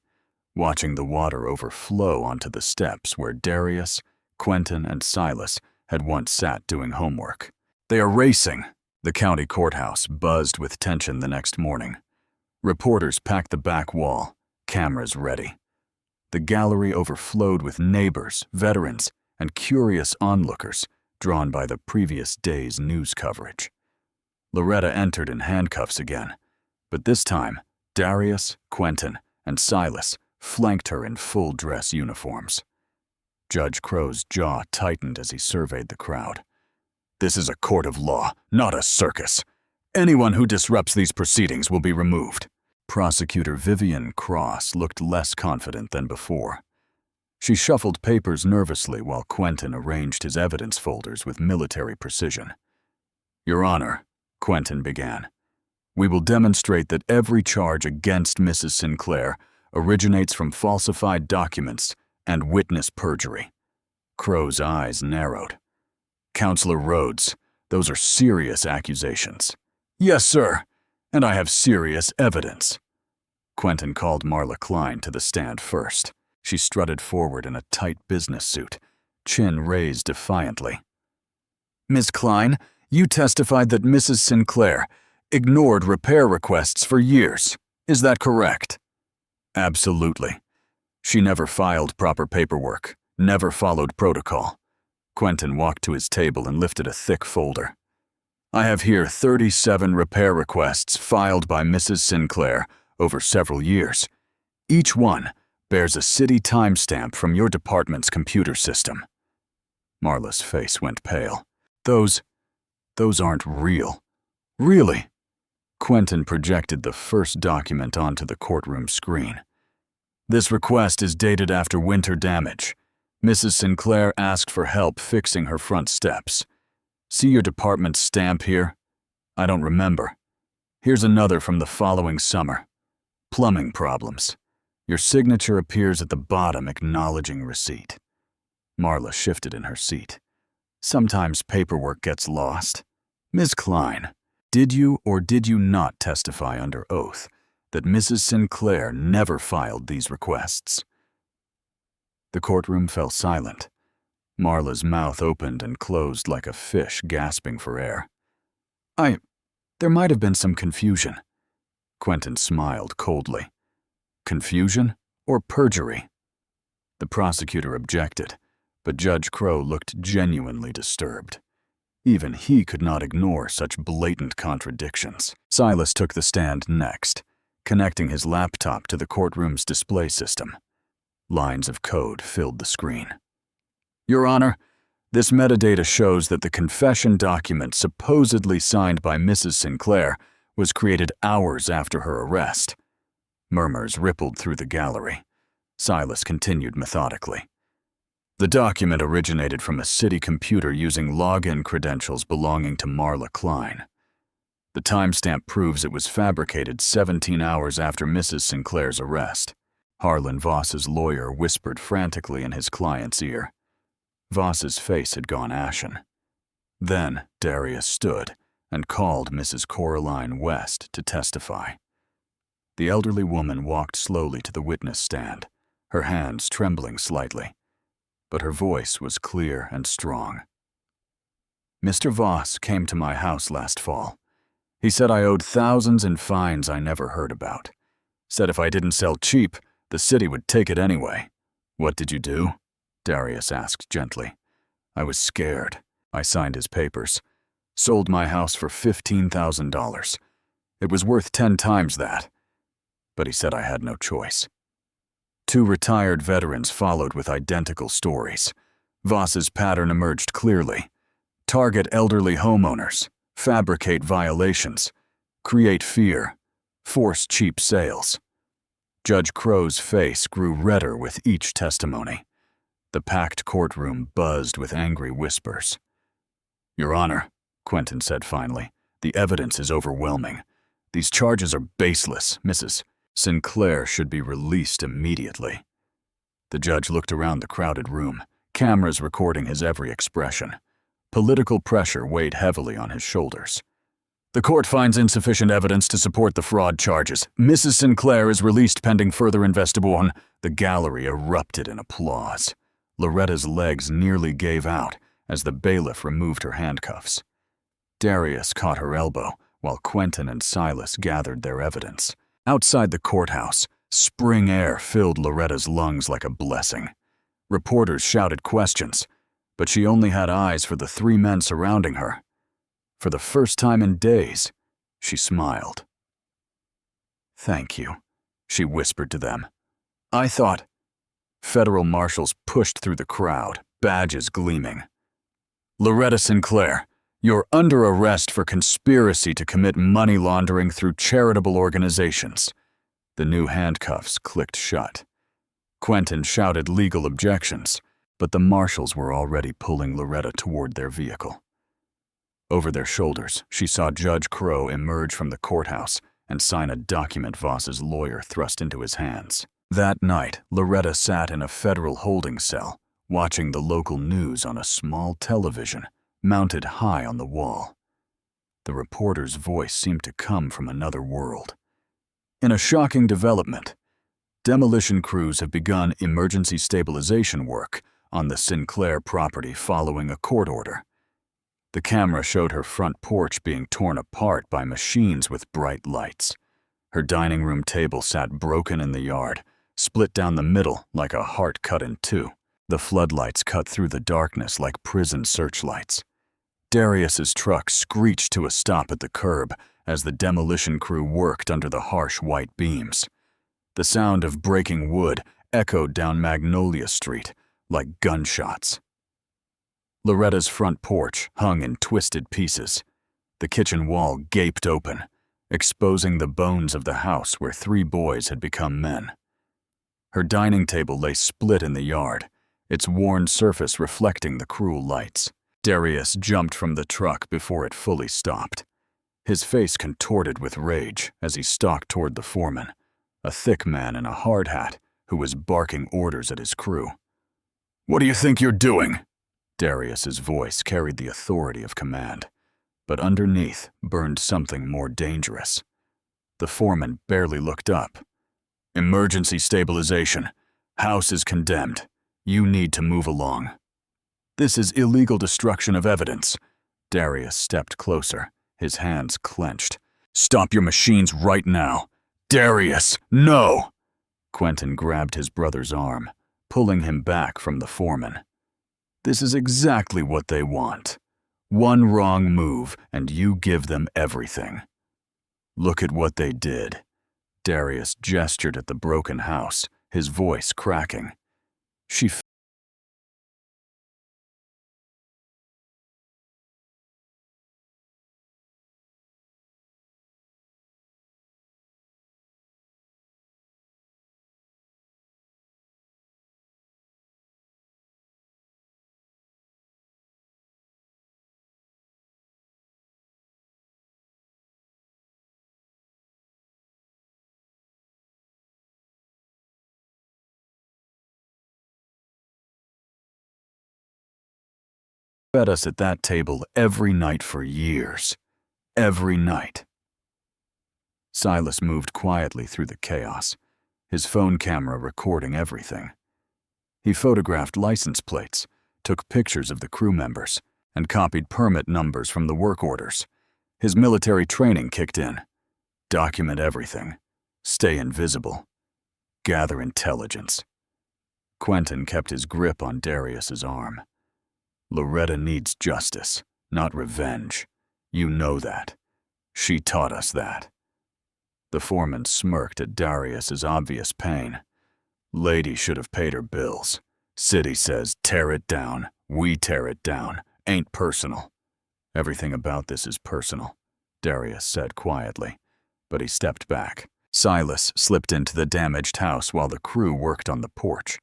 watching the water overflow onto the steps where Darius, Quentin, and Silas had once sat doing homework. They are racing. The county courthouse buzzed with tension the next morning. Reporters packed the back wall, cameras ready. The gallery overflowed with neighbors, veterans, and curious onlookers drawn by the previous day's news coverage. Loretta entered in handcuffs again, but this time, Darius, Quentin, and Silas flanked her in full-dress uniforms. Judge Crow's jaw tightened as he surveyed the crowd. This is a court of law, not a circus. Anyone who disrupts these proceedings will be removed. Prosecutor Vivian Cross looked less confident than before. She shuffled papers nervously while Quentin arranged his evidence folders with military precision. Your Honor, Quentin began, we will demonstrate that every charge against Mrs. Sinclair originates from falsified documents and witness perjury. Crow's eyes narrowed. Counselor Rhodes, those are serious accusations. Yes, sir, and I have serious evidence. Quentin called Marla Klein to the stand first. She strutted forward in a tight business suit, chin raised defiantly. Ms. Klein, you testified that Mrs. Sinclair ignored repair requests for years. Is that correct? Absolutely. She never filed proper paperwork, never followed protocol. Quentin walked to his table and lifted a thick folder. I have here 37 repair requests filed by Mrs. Sinclair over several years. Each one bears a city timestamp from your department's computer system. Marla's face went pale. Those aren't real. Really? Quentin projected the first document onto the courtroom screen. This request is dated after winter damage. Mrs. Sinclair asked for help fixing her front steps. See your department's stamp here? I don't remember. Here's another from the following summer. Plumbing problems. Your signature appears at the bottom acknowledging receipt. Marla shifted in her seat. Sometimes paperwork gets lost. Ms. Klein, did you or did you not testify under oath that Mrs. Sinclair never filed these requests? The courtroom fell silent. Marla's mouth opened and closed like a fish gasping for air. There might have been some confusion. Quentin smiled coldly. Confusion or perjury? The prosecutor objected, but Judge Crow looked genuinely disturbed. Even he could not ignore such blatant contradictions. Silas took the stand next, connecting his laptop to the courtroom's display system. Lines of code filled the screen. Your Honor, this metadata shows that the confession document supposedly signed by Mrs. Sinclair was created hours after her arrest. Murmurs rippled through the gallery. Silas continued methodically. The document originated from a city computer using login credentials belonging to Marla Klein. The timestamp proves it was fabricated 17 hours after Mrs. Sinclair's arrest. Harlan Voss's lawyer whispered frantically in his client's ear. Voss's face had gone ashen. Then Darius stood and called Mrs. Coraline West to testify. The elderly woman walked slowly to the witness stand, her hands trembling slightly, but her voice was clear and strong. Mr. Voss came to my house last fall. He said I owed thousands in fines I never heard about. Said if I didn't sell cheap, the city would take it anyway. What did you do? Darius asked gently. I was scared. I signed his papers. Sold my house for $15,000. It was worth 10 times that. But he said I had no choice. 2 retired veterans followed with identical stories. Voss's pattern emerged clearly. Target elderly homeowners, fabricate violations, create fear, force cheap sales. Judge Crow's face grew redder with each testimony. The packed courtroom buzzed with angry whispers. "Your Honor," Quentin said finally, "the evidence is overwhelming. These charges are baseless. Mrs. Sinclair should be released immediately." The judge looked around the crowded room, cameras recording his every expression. Political pressure weighed heavily on his shoulders. "The court finds insufficient evidence to support the fraud charges. Mrs. Sinclair is released pending further investigation." The gallery erupted in applause. Loretta's legs nearly gave out as the bailiff removed her handcuffs. Darius caught her elbow while Quentin and Silas gathered their evidence. Outside the courthouse, spring air filled Loretta's lungs like a blessing. Reporters shouted questions, but she only had eyes for the three men surrounding her. For the first time in days, she smiled. "Thank you," she whispered to them. "I thought—" Federal marshals pushed through the crowd, badges gleaming. "Loretta Sinclair, you're under arrest for conspiracy to commit money laundering through charitable organizations." The new handcuffs clicked shut. Quentin shouted legal objections, but the marshals were already pulling Loretta toward their vehicle. Over their shoulders, she saw Judge Crow emerge from the courthouse and sign a document Voss's lawyer thrust into his hands. That night, Loretta sat in a federal holding cell, watching the local news on a small television mounted high on the wall. The reporter's voice seemed to come from another world. In a shocking development, demolition crews have begun emergency stabilization work on the Sinclair property following a court order. The camera showed her front porch being torn apart by machines with bright lights. Her dining room table sat broken in the yard, split down the middle like a heart cut in two. The floodlights cut through the darkness like prison searchlights. Darius's truck screeched to a stop at the curb as the demolition crew worked under the harsh white beams. The sound of breaking wood echoed down Magnolia Street like gunshots. Loretta's front porch hung in twisted pieces. The kitchen wall gaped open, exposing the bones of the house where three boys had become men. Her dining table lay split in the yard, its worn surface reflecting the cruel lights. Darius jumped from the truck before it fully stopped. His face contorted with rage as he stalked toward the foreman, a thick man in a hard hat who was barking orders at his crew. "What do you think you're doing?" Darius's voice carried the authority of command, but underneath burned something more dangerous. The foreman barely looked up. "Emergency stabilization. House is condemned. You need to move along." "This is illegal destruction of evidence." Darius stepped closer, his hands clenched. "Stop your machines right now." "Darius, no!" Quentin grabbed his brother's arm, pulling him back from the foreman. "This is exactly what they want. One wrong move, and you give them everything." "Look at what they did." Darius gestured at the broken house, his voice cracking. She fed us at that table every night for years. Every night. Silas moved quietly through the chaos, his phone camera recording everything. He photographed license plates, took pictures of the crew members, and copied permit numbers from the work orders. His military training kicked in. Document everything. Stay invisible. Gather intelligence. Quentin kept his grip on Darius's arm. "Loretta needs justice, not revenge. You know that. She taught us that." The foreman smirked at Darius's obvious pain. "Lady should have paid her bills. City says tear it down, we tear it down. Ain't personal." "Everything about this is personal," Darius said quietly. but he stepped back. Silas slipped into the damaged house while the crew worked on the porch.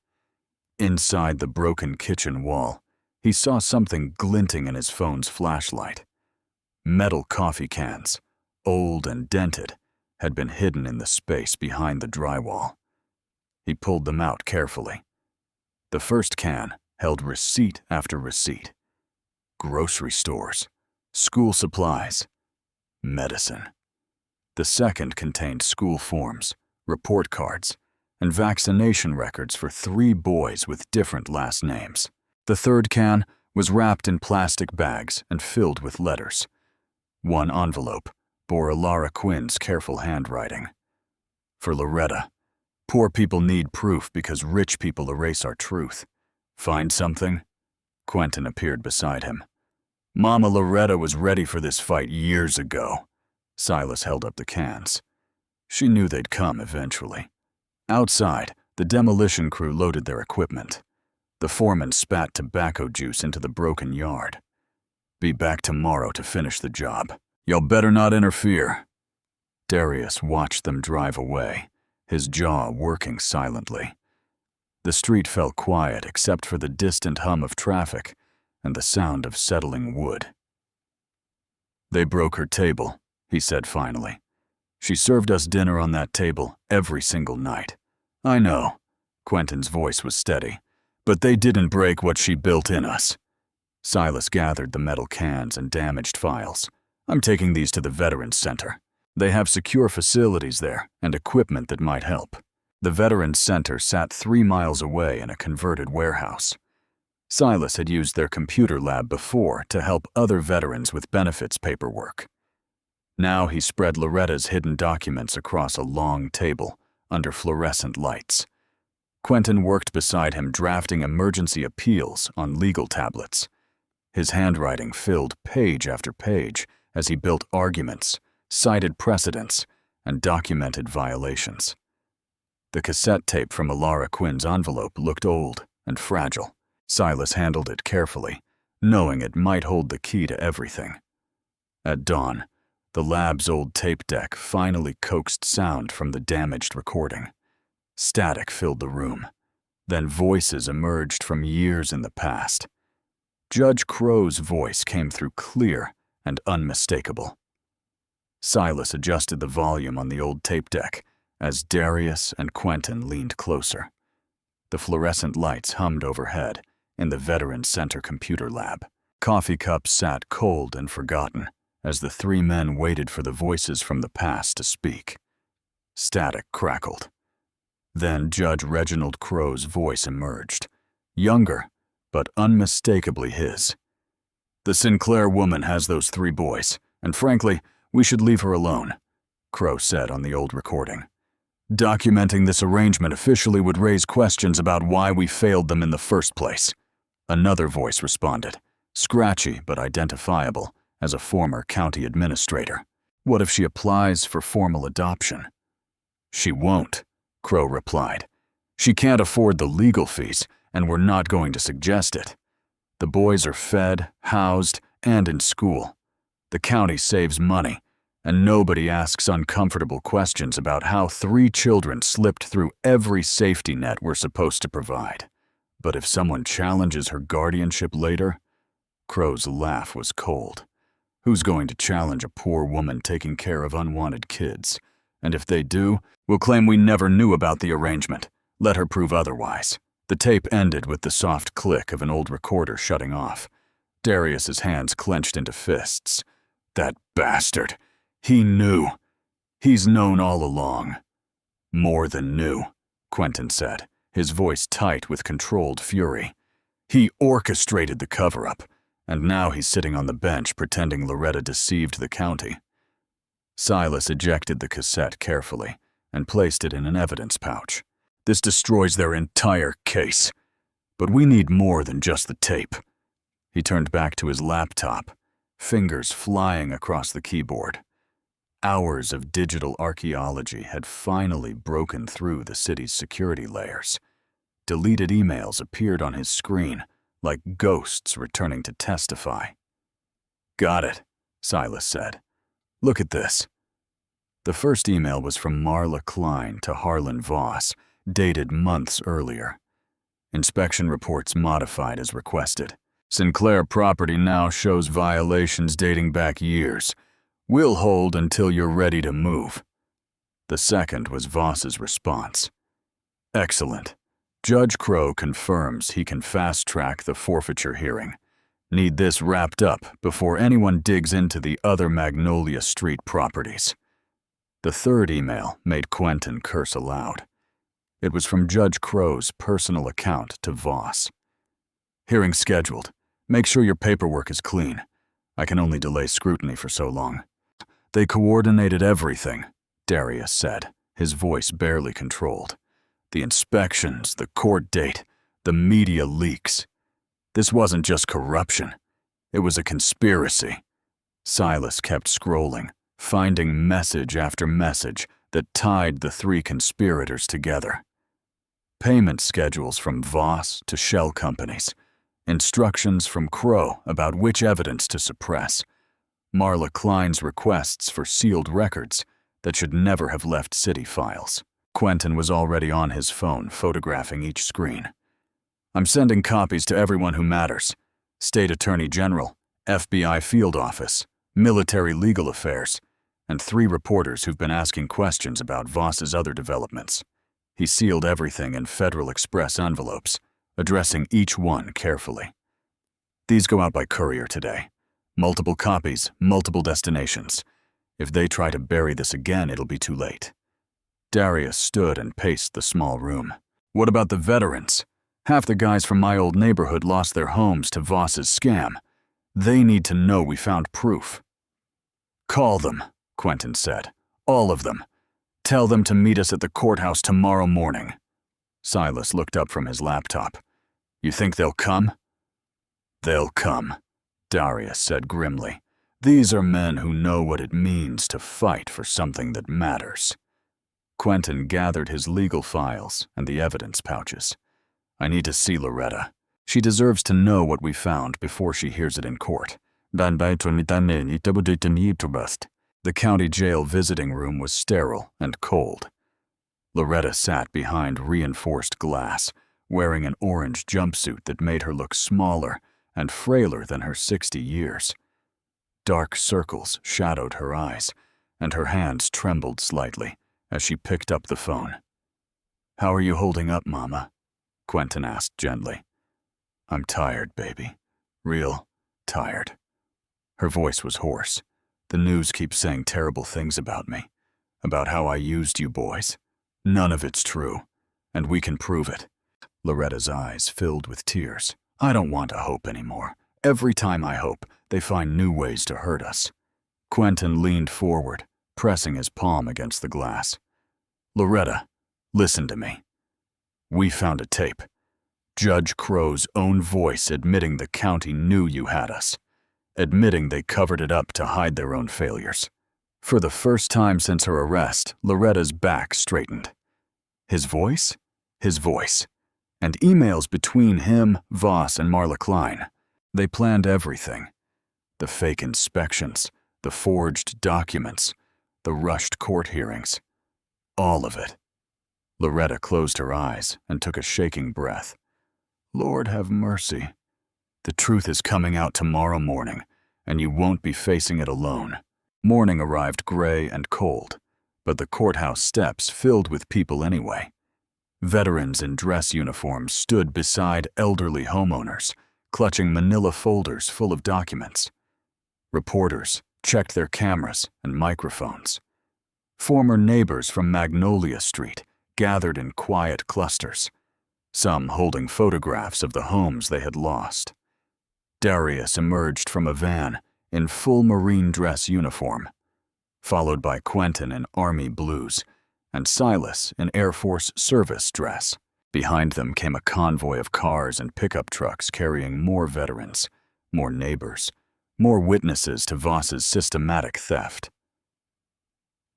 Inside the broken kitchen wall, he saw something glinting in his phone's flashlight. Metal coffee cans, old and dented, had been hidden in the space behind the drywall. He pulled them out carefully. The first can held receipt after receipt. Grocery stores, school supplies, medicine. The second contained school forms, report cards, and vaccination records for 3 boys with different last names. The third can was wrapped in plastic bags and filled with letters. One envelope bore Alara Quinn's careful handwriting. For Loretta, poor people need proof because rich people erase our truth. Find something? Quentin appeared beside him. Mama Loretta was ready for this fight years ago. Silas held up the cans. She knew they'd come eventually. Outside, the demolition crew loaded their equipment. The foreman spat tobacco juice into the broken yard. Be back tomorrow to finish the job. Y'all better not interfere. Darius watched them drive away, his jaw working silently. The street fell quiet except for the distant hum of traffic and the sound of settling wood. They broke her table, he said finally. She served us dinner on that table every single night. I know, Quentin's voice was steady, but they didn't break what she built in us. Silas gathered the metal cans and damaged files. I'm taking these to the Veterans Center. They have secure facilities there and equipment that might help. The Veterans Center sat 3 miles away in a converted warehouse. Silas had used their computer lab before to help other veterans with benefits paperwork. Now he spread Loretta's hidden documents across a long table under fluorescent lights. Quentin worked beside him drafting emergency appeals on legal tablets. His handwriting filled page after page as he built arguments, cited precedents, and documented violations. The cassette tape from Alara Quinn's envelope looked old and fragile. Silas handled it carefully, knowing it might hold the key to everything. At dawn, the lab's old tape deck finally coaxed sound from the damaged recording. Static filled the room. Then voices emerged from years in the past. Judge Crow's voice came through clear and unmistakable. Silas adjusted the volume on the old tape deck as Darius and Quentin leaned closer. The fluorescent lights hummed overhead in the Veterans Center computer lab. Coffee cups sat cold and forgotten as the 3 men waited for the voices from the past to speak. Static crackled. Then Judge Reginald Crow's voice emerged, younger, but unmistakably his. The Sinclair woman has those 3 boys, and frankly, we should leave her alone, Crow said on the old recording. Documenting this arrangement officially would raise questions about why we failed them in the first place. Another voice responded, scratchy but identifiable as a former county administrator. What if she applies for formal adoption? She won't, Crow replied. She can't afford the legal fees, and we're not going to suggest it. The boys are fed, housed, and in school. The county saves money, and nobody asks uncomfortable questions about how 3 children slipped through every safety net we're supposed to provide. But if someone challenges her guardianship later, Crow's laugh was cold. Who's going to challenge a poor woman taking care of unwanted kids? And if they do, we'll claim we never knew about the arrangement. Let her prove otherwise. The tape ended with the soft click of an old recorder shutting off. Darius's hands clenched into fists. That bastard. He knew. He's known all along. More than knew, Quentin said, his voice tight with controlled fury. He orchestrated the cover-up, and now he's sitting on the bench pretending Loretta deceived the county. Silas ejected the cassette carefully and placed it in an evidence pouch. This destroys their entire case. But we need more than just the tape. He turned back to his laptop, fingers flying across the keyboard. Hours of digital archaeology had finally broken through the city's security layers. Deleted emails appeared on his screen, like ghosts returning to testify. Got it, Silas said. Look at this. The first email was from Marla Klein to Harlan Voss, dated months earlier. Inspection reports modified as requested. Sinclair property now shows violations dating back years. We'll hold until you're ready to move. The second was Voss's response. Excellent. Judge Crow confirms he can fast-track the forfeiture hearing. Need this wrapped up before anyone digs into the other Magnolia Street properties. The third email made Quentin curse aloud. It was from Judge Crow's personal account to Voss. Hearing scheduled. Make sure your paperwork is clean. I can only delay scrutiny for so long. They coordinated everything, Darius said, his voice barely controlled. The inspections, the court date, the media leaks. This wasn't just corruption. It was a conspiracy. Silas kept scrolling, finding message after message that tied the three conspirators together. Payment schedules from Voss to shell companies. Instructions from Crow about which evidence to suppress. Marla Klein's requests for sealed records that should never have left city files. Quentin was already on his phone, photographing each screen. I'm sending copies to everyone who matters. State Attorney General, FBI Field Office, Military Legal Affairs, and 3 reporters who've been asking questions about Voss's other developments. He sealed everything in Federal Express envelopes, addressing each one carefully. These go out by courier today. Multiple copies, multiple destinations. If they try to bury this again, it'll be too late. Darius stood and paced the small room. What about the veterans? Half the guys from my old neighborhood lost their homes to Voss's scam. They need to know we found proof. Call them, Quentin said. All of them. Tell them to meet us at the courthouse tomorrow morning. Silas looked up from his laptop. You think they'll come? They'll come, Darius said grimly. These are men who know what it means to fight for something that matters. Quentin gathered his legal files and the evidence pouches. I need to see Loretta. She deserves to know what we found before she hears it in court. The county jail visiting room was sterile and cold. Loretta sat behind reinforced glass, wearing an orange jumpsuit that made her look smaller and frailer than her 60 years. Dark circles shadowed her eyes, and her hands trembled slightly as she picked up the phone. How are you holding up, Mama? Quentin asked gently. I'm tired, baby. Real tired. Her voice was hoarse. The news keeps saying terrible things about me, about how I used you boys. None of it's true, and we can prove it. Loretta's eyes filled with tears. I don't want to hope anymore. Every time I hope, they find new ways to hurt us. Quentin leaned forward, pressing his palm against the glass. Loretta, listen to me. We found a tape. Judge Crow's own voice admitting the county knew you had us. Admitting they covered it up to hide their own failures. For the first time since her arrest, Loretta's back straightened. His voice? His voice. And emails between him, Voss, and Marla Klein. They planned everything. The fake inspections, the forged documents, the rushed court hearings. All of it. Loretta closed her eyes and took a shaking breath. Lord have mercy. The truth is coming out tomorrow morning, and you won't be facing it alone. Morning arrived gray and cold, but the courthouse steps filled with people anyway. Veterans in dress uniforms stood beside elderly homeowners, clutching manila folders full of documents. Reporters checked their cameras and microphones. Former neighbors from Magnolia Street gathered in quiet clusters, some holding photographs of the homes they had lost. Darius emerged from a van in full Marine dress uniform, followed by Quentin in Army blues and Silas in Air Force service dress. Behind them came a convoy of cars and pickup trucks carrying more veterans, more neighbors, more witnesses to Voss's systematic theft.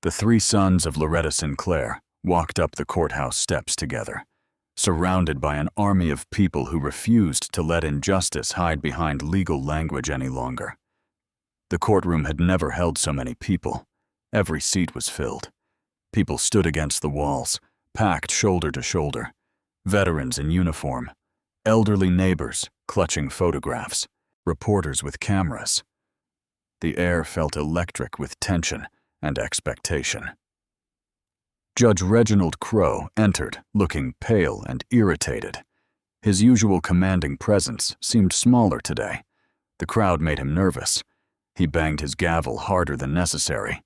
The 3 sons of Loretta Sinclair walked up the courthouse steps together, surrounded by an army of people who refused to let injustice hide behind legal language any longer. The courtroom had never held so many people, Every seat was filled. People stood against the walls, packed shoulder to shoulder. Veterans in uniform, elderly neighbors clutching photographs, reporters with cameras. The air felt electric with tension and expectation. Judge Reginald Crowe entered, looking pale and irritated. His usual commanding presence seemed smaller today. The crowd made him nervous. He banged his gavel harder than necessary.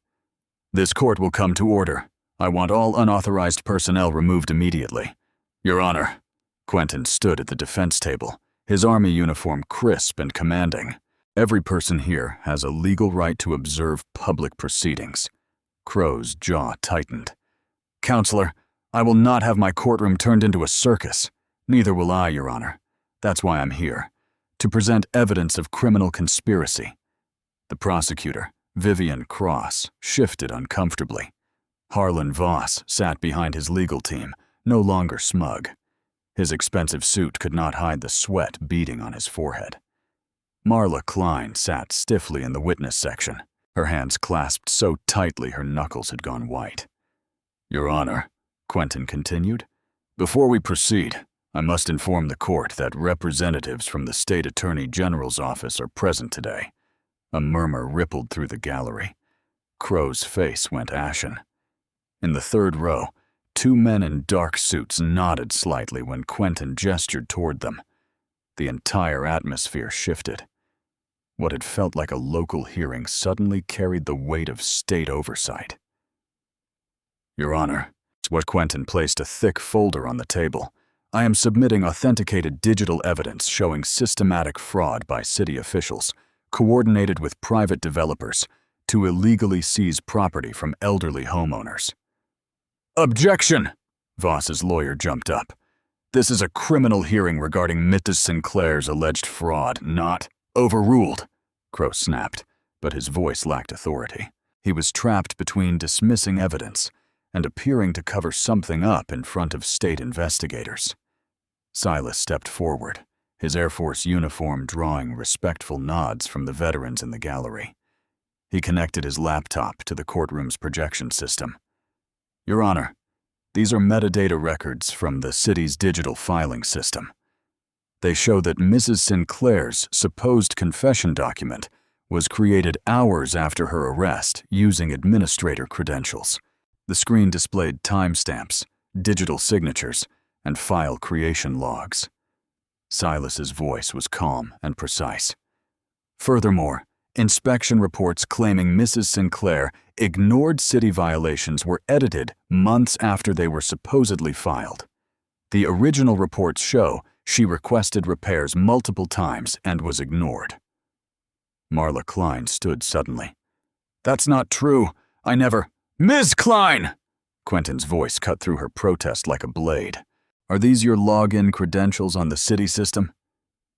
"This court will come to order. I want all unauthorized personnel removed immediately." "Your Honor." Quentin stood at the defense table, his army uniform crisp and commanding. "Every person here has a legal right to observe public proceedings." Crowe's jaw tightened. "Counselor, I will not have my courtroom turned into a circus. Neither will I, Your Honor. That's why I'm here, to present evidence of criminal conspiracy." The prosecutor, Vivian Cross, shifted uncomfortably. Harlan Voss sat behind his legal team, no longer smug. His expensive suit could not hide the sweat beading on his forehead. Marla Klein sat stiffly in the witness section, her hands clasped so tightly her knuckles had gone white. "Your Honor," Quentin continued, "before we proceed, I must inform the court that representatives from the State Attorney General's office are present today." A murmur rippled through the gallery. Crowe's face went ashen. In the third row, two men in dark suits nodded slightly when Quentin gestured toward them. The entire atmosphere shifted. What had felt like a local hearing suddenly carried the weight of state oversight. "Your Honor," Quentin placed a thick folder on the table. "I am submitting authenticated digital evidence showing systematic fraud by city officials, coordinated with private developers, to illegally seize property from elderly homeowners." "Objection!" Voss's lawyer jumped up. "This is a criminal hearing regarding Mrs. Sinclair's alleged fraud, not overruled," Crowe snapped, but his voice lacked authority. He was trapped between dismissing evidence and appearing to cover something up in front of state investigators. Silas stepped forward, his Air Force uniform drawing respectful nods from the veterans in the gallery. He connected his laptop to the courtroom's projection system. "Your Honor, these are metadata records from the city's digital filing system. They show that Mrs. Sinclair's supposed confession document was created hours after her arrest using administrator credentials. The screen displayed timestamps, digital signatures, and file creation logs." Silas's voice was calm and precise. "Furthermore, inspection reports claiming Mrs. Sinclair ignored city violations were edited months after they were supposedly filed. The original reports show she requested repairs multiple times and was ignored." Marla Klein stood suddenly. "That's not true. I never—" "Ms. Klein!" Quentin's voice cut through her protest like a blade. "Are these your login credentials on the city system?"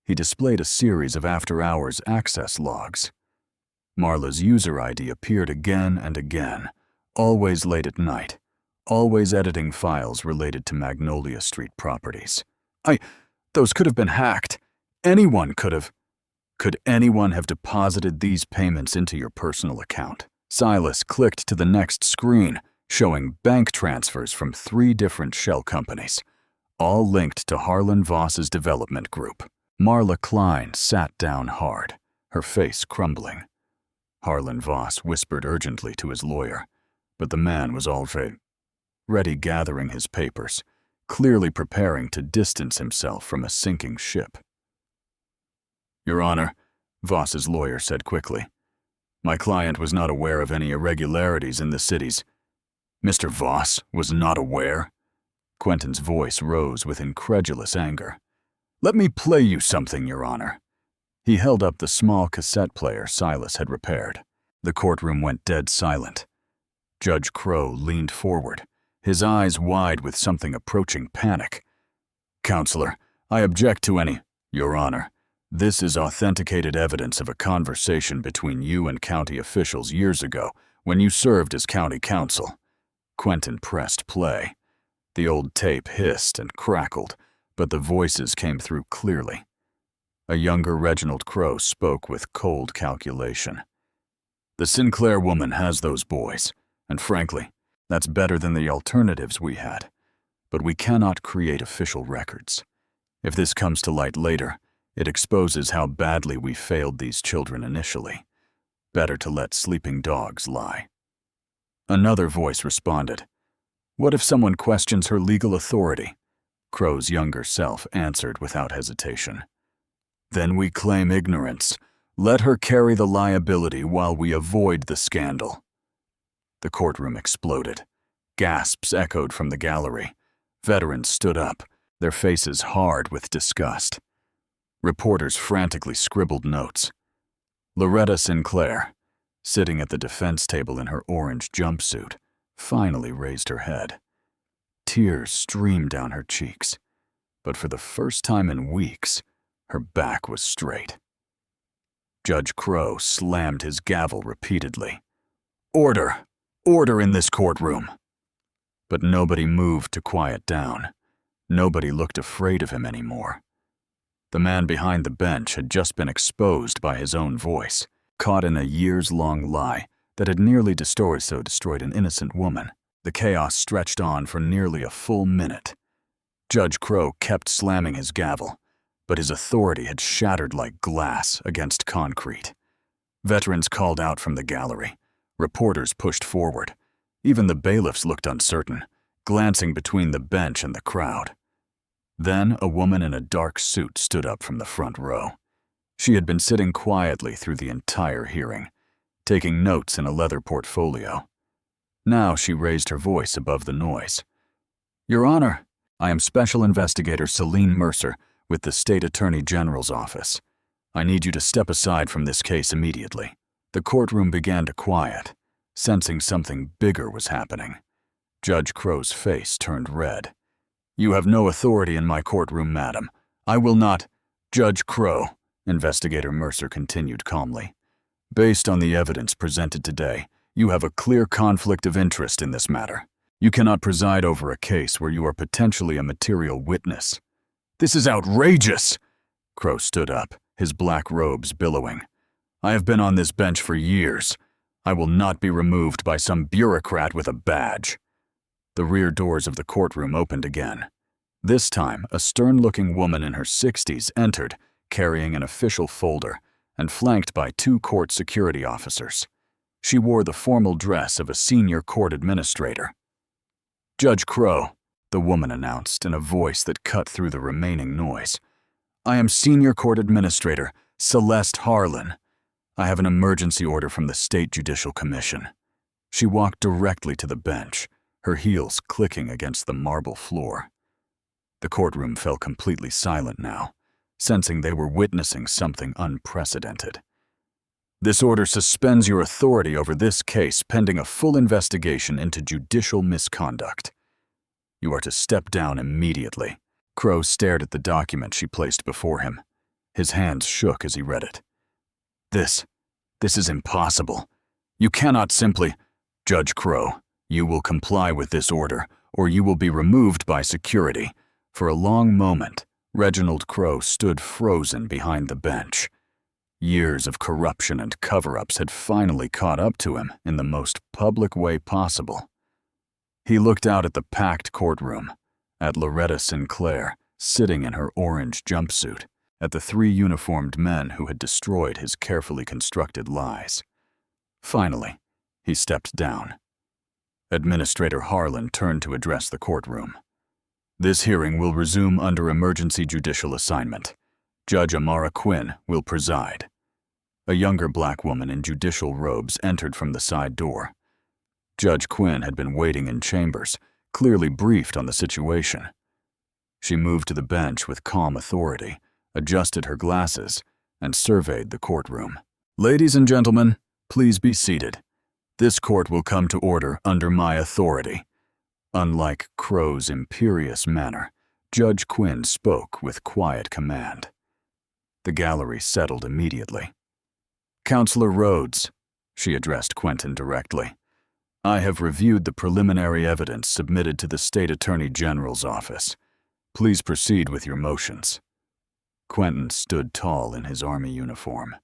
He displayed a series of after-hours access logs. Marla's user ID appeared again and again, always late at night, always editing files related to Magnolia Street properties. Those could have been hacked. Anyone could have. Could anyone have deposited these payments into your personal account?" Silas clicked to the next screen, showing bank transfers from 3 different shell companies, all linked to Harlan Voss's development group. Marla Klein sat down hard, her face crumbling. Harlan Voss whispered urgently to his lawyer, but the man was already gathering his papers, clearly preparing to distance himself from a sinking ship. "Your Honor," Voss's lawyer said quickly, "my client was not aware of any irregularities in the city's—" "Mr. Voss was not aware?" Quentin's voice rose with incredulous anger. "Let me play you something, Your Honor." He held up the small cassette player Silas had repaired. The courtroom went dead silent. Judge Crowe leaned forward, his eyes wide with something approaching panic. "Counselor, I object to any—" "Your Honor, this is authenticated evidence of a conversation between you and county officials years ago when you served as county counsel." Quentin pressed play. The old tape hissed and crackled, but the voices came through clearly. A younger Reginald Crowe spoke with cold calculation. The Sinclair woman has those boys, and frankly, that's better than the alternatives we had. But we cannot create official records. If this comes to light later, it exposes how badly we failed these children initially. Better to let sleeping dogs lie. Another voice responded. What if someone questions her legal authority? Crow's younger self answered without hesitation. Then we claim ignorance. Let her carry the liability while we avoid the scandal. The courtroom exploded. Gasps echoed from the gallery. Veterans stood up, their faces hard with disgust. Reporters frantically scribbled notes. Loretta Sinclair, sitting at the defense table in her orange jumpsuit, finally raised her head. Tears streamed down her cheeks, but for the first time in weeks, her back was straight. Judge Crow slammed his gavel repeatedly. Order! Order in this courtroom! But nobody moved to quiet down. Nobody looked afraid of him anymore. The man behind the bench had just been exposed by his own voice, caught in a years-long lie that had nearly destroyed an innocent woman. The chaos stretched on for nearly a full minute. Judge Crow kept slamming his gavel, but his authority had shattered like glass against concrete. Veterans called out from the gallery. Reporters pushed forward. Even the bailiffs looked uncertain, glancing between the bench and the crowd. Then a woman in a dark suit stood up from the front row. She had been sitting quietly through the entire hearing, taking notes in a leather portfolio. Now she raised her voice above the noise. Your Honor, I am Special Investigator Celine Mercer with the State Attorney General's office. I need you to step aside from this case immediately. The courtroom began to quiet, sensing something bigger was happening. Judge Crow's face turned red. You have no authority in my courtroom, madam. I will not— Judge Crow, Investigator Mercer continued calmly. Based on the evidence presented today, you have a clear conflict of interest in this matter. You cannot preside over a case where you are potentially a material witness. This is outrageous! Crow stood up, his black robes billowing. I have been on this bench for years. I will not be removed by some bureaucrat with a badge. The rear doors of the courtroom opened again. This time, a stern-looking woman in her 60s entered, carrying an official folder, and flanked by 2 court security officers. She wore the formal dress of a senior court administrator. Judge Crow, the woman announced in a voice that cut through the remaining noise. I am Senior Court Administrator Celeste Harlan. I have an emergency order from the State Judicial Commission. She walked directly to the bench, her heels clicking against the marble floor. The courtroom fell completely silent now, sensing they were witnessing something unprecedented. This order suspends your authority over this case pending a full investigation into judicial misconduct. You are to step down immediately. Crow stared at the document she placed before him. His hands shook as he read it. This is impossible. You cannot simply— Judge Crow, you will comply with this order, or you will be removed by security. For a long moment, Reginald Crow stood frozen behind the bench. Years of corruption and cover-ups had finally caught up to him in the most public way possible. He looked out at the packed courtroom, at Loretta Sinclair sitting in her orange jumpsuit, at the 3 uniformed men who had destroyed his carefully constructed lies. Finally, he stepped down. Administrator Harlan turned to address the courtroom. This hearing will resume under emergency judicial assignment. Judge Amara Quinn will preside. A younger black woman in judicial robes entered from the side door. Judge Quinn had been waiting in chambers, clearly briefed on the situation. She moved to the bench with calm authority, adjusted her glasses, and surveyed the courtroom. Ladies and gentlemen, please be seated. This court will come to order under my authority. Unlike Crow's imperious manner, Judge Quinn spoke with quiet command. The gallery settled immediately. Counselor Rhodes, she addressed Quentin directly, I have reviewed the preliminary evidence submitted to the State Attorney General's office. Please proceed with your motions. Quentin stood tall in his army uniform.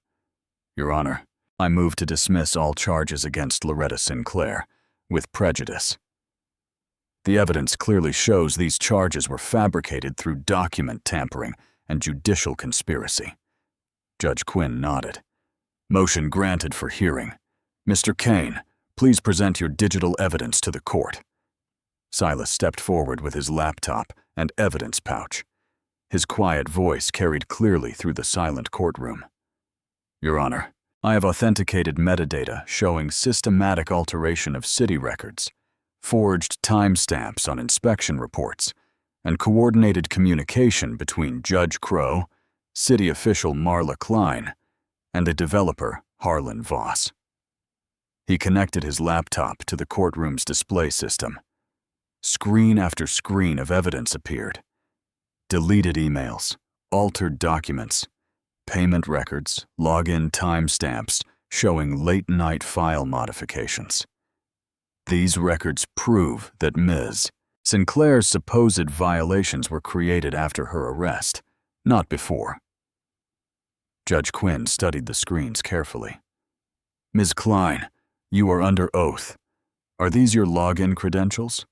Your Honor, I move to dismiss all charges against Loretta Sinclair, with prejudice. The evidence clearly shows these charges were fabricated through document tampering and judicial conspiracy. Judge Quinn nodded. Motion granted for hearing. Mr. Kane, please present your digital evidence to the court. Silas stepped forward with his laptop and evidence pouch. His quiet voice carried clearly through the silent courtroom. Your Honor, I have authenticated metadata showing systematic alteration of city records, forged timestamps on inspection reports, and coordinated communication between Judge Crow, city official Marla Klein, and the developer Harlan Voss. He connected his laptop to the courtroom's display system. Screen after screen of evidence appeared. Deleted emails, altered documents, payment records, login timestamps showing late-night file modifications. These records prove that Ms. Sinclair's supposed violations were created after her arrest, not before. Judge Quinn studied the screens carefully. Ms. Klein, you are under oath. Are these your login credentials?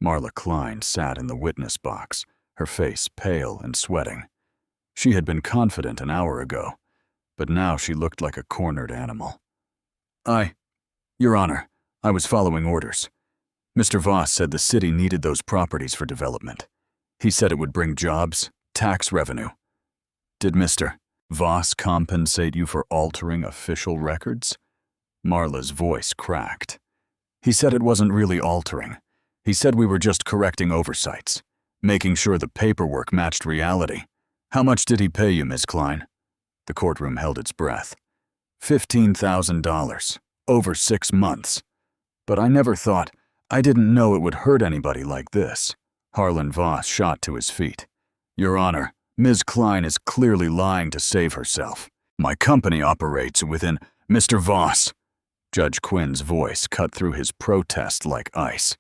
Marla Klein sat in the witness box, her face pale and sweating. She had been confident an hour ago, but now she looked like a cornered animal. Your Honor, I was following orders. Mr. Voss said the city needed those properties for development. He said it would bring jobs, tax revenue. Did Mr. Voss compensate you for altering official records? Marla's voice cracked. He said it wasn't really altering. He said we were just correcting oversights, making sure the paperwork matched reality. How much did he pay you, Ms. Klein? The courtroom held its breath. $15,000, over 6 months. But I didn't know it would hurt anybody like this. Harlan Voss shot to his feet. Your Honor, Ms. Klein is clearly lying to save herself. My company operates within Mr. Voss. Judge Quinn's voice cut through his protest like ice.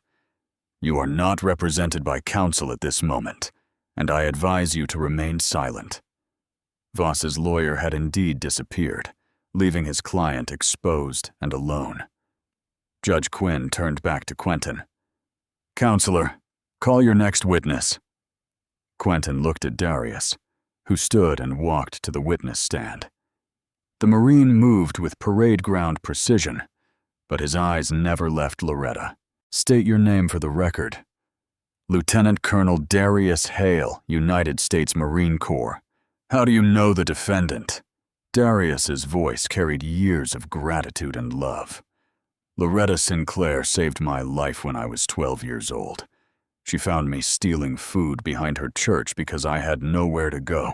You are not represented by counsel at this moment, and I advise you to remain silent. Voss's lawyer had indeed disappeared, leaving his client exposed and alone. Judge Quinn turned back to Quentin. Counselor, call your next witness. Quentin looked at Darius, who stood and walked to the witness stand. The Marine moved with parade ground precision, but his eyes never left Loretta. State your name for the record. Lieutenant Colonel Darius Hale, United States Marine Corps. How do you know the defendant? Darius's voice carried years of gratitude and love. Loretta Sinclair saved my life when I was 12 years old. She found me stealing food behind her church because I had nowhere to go,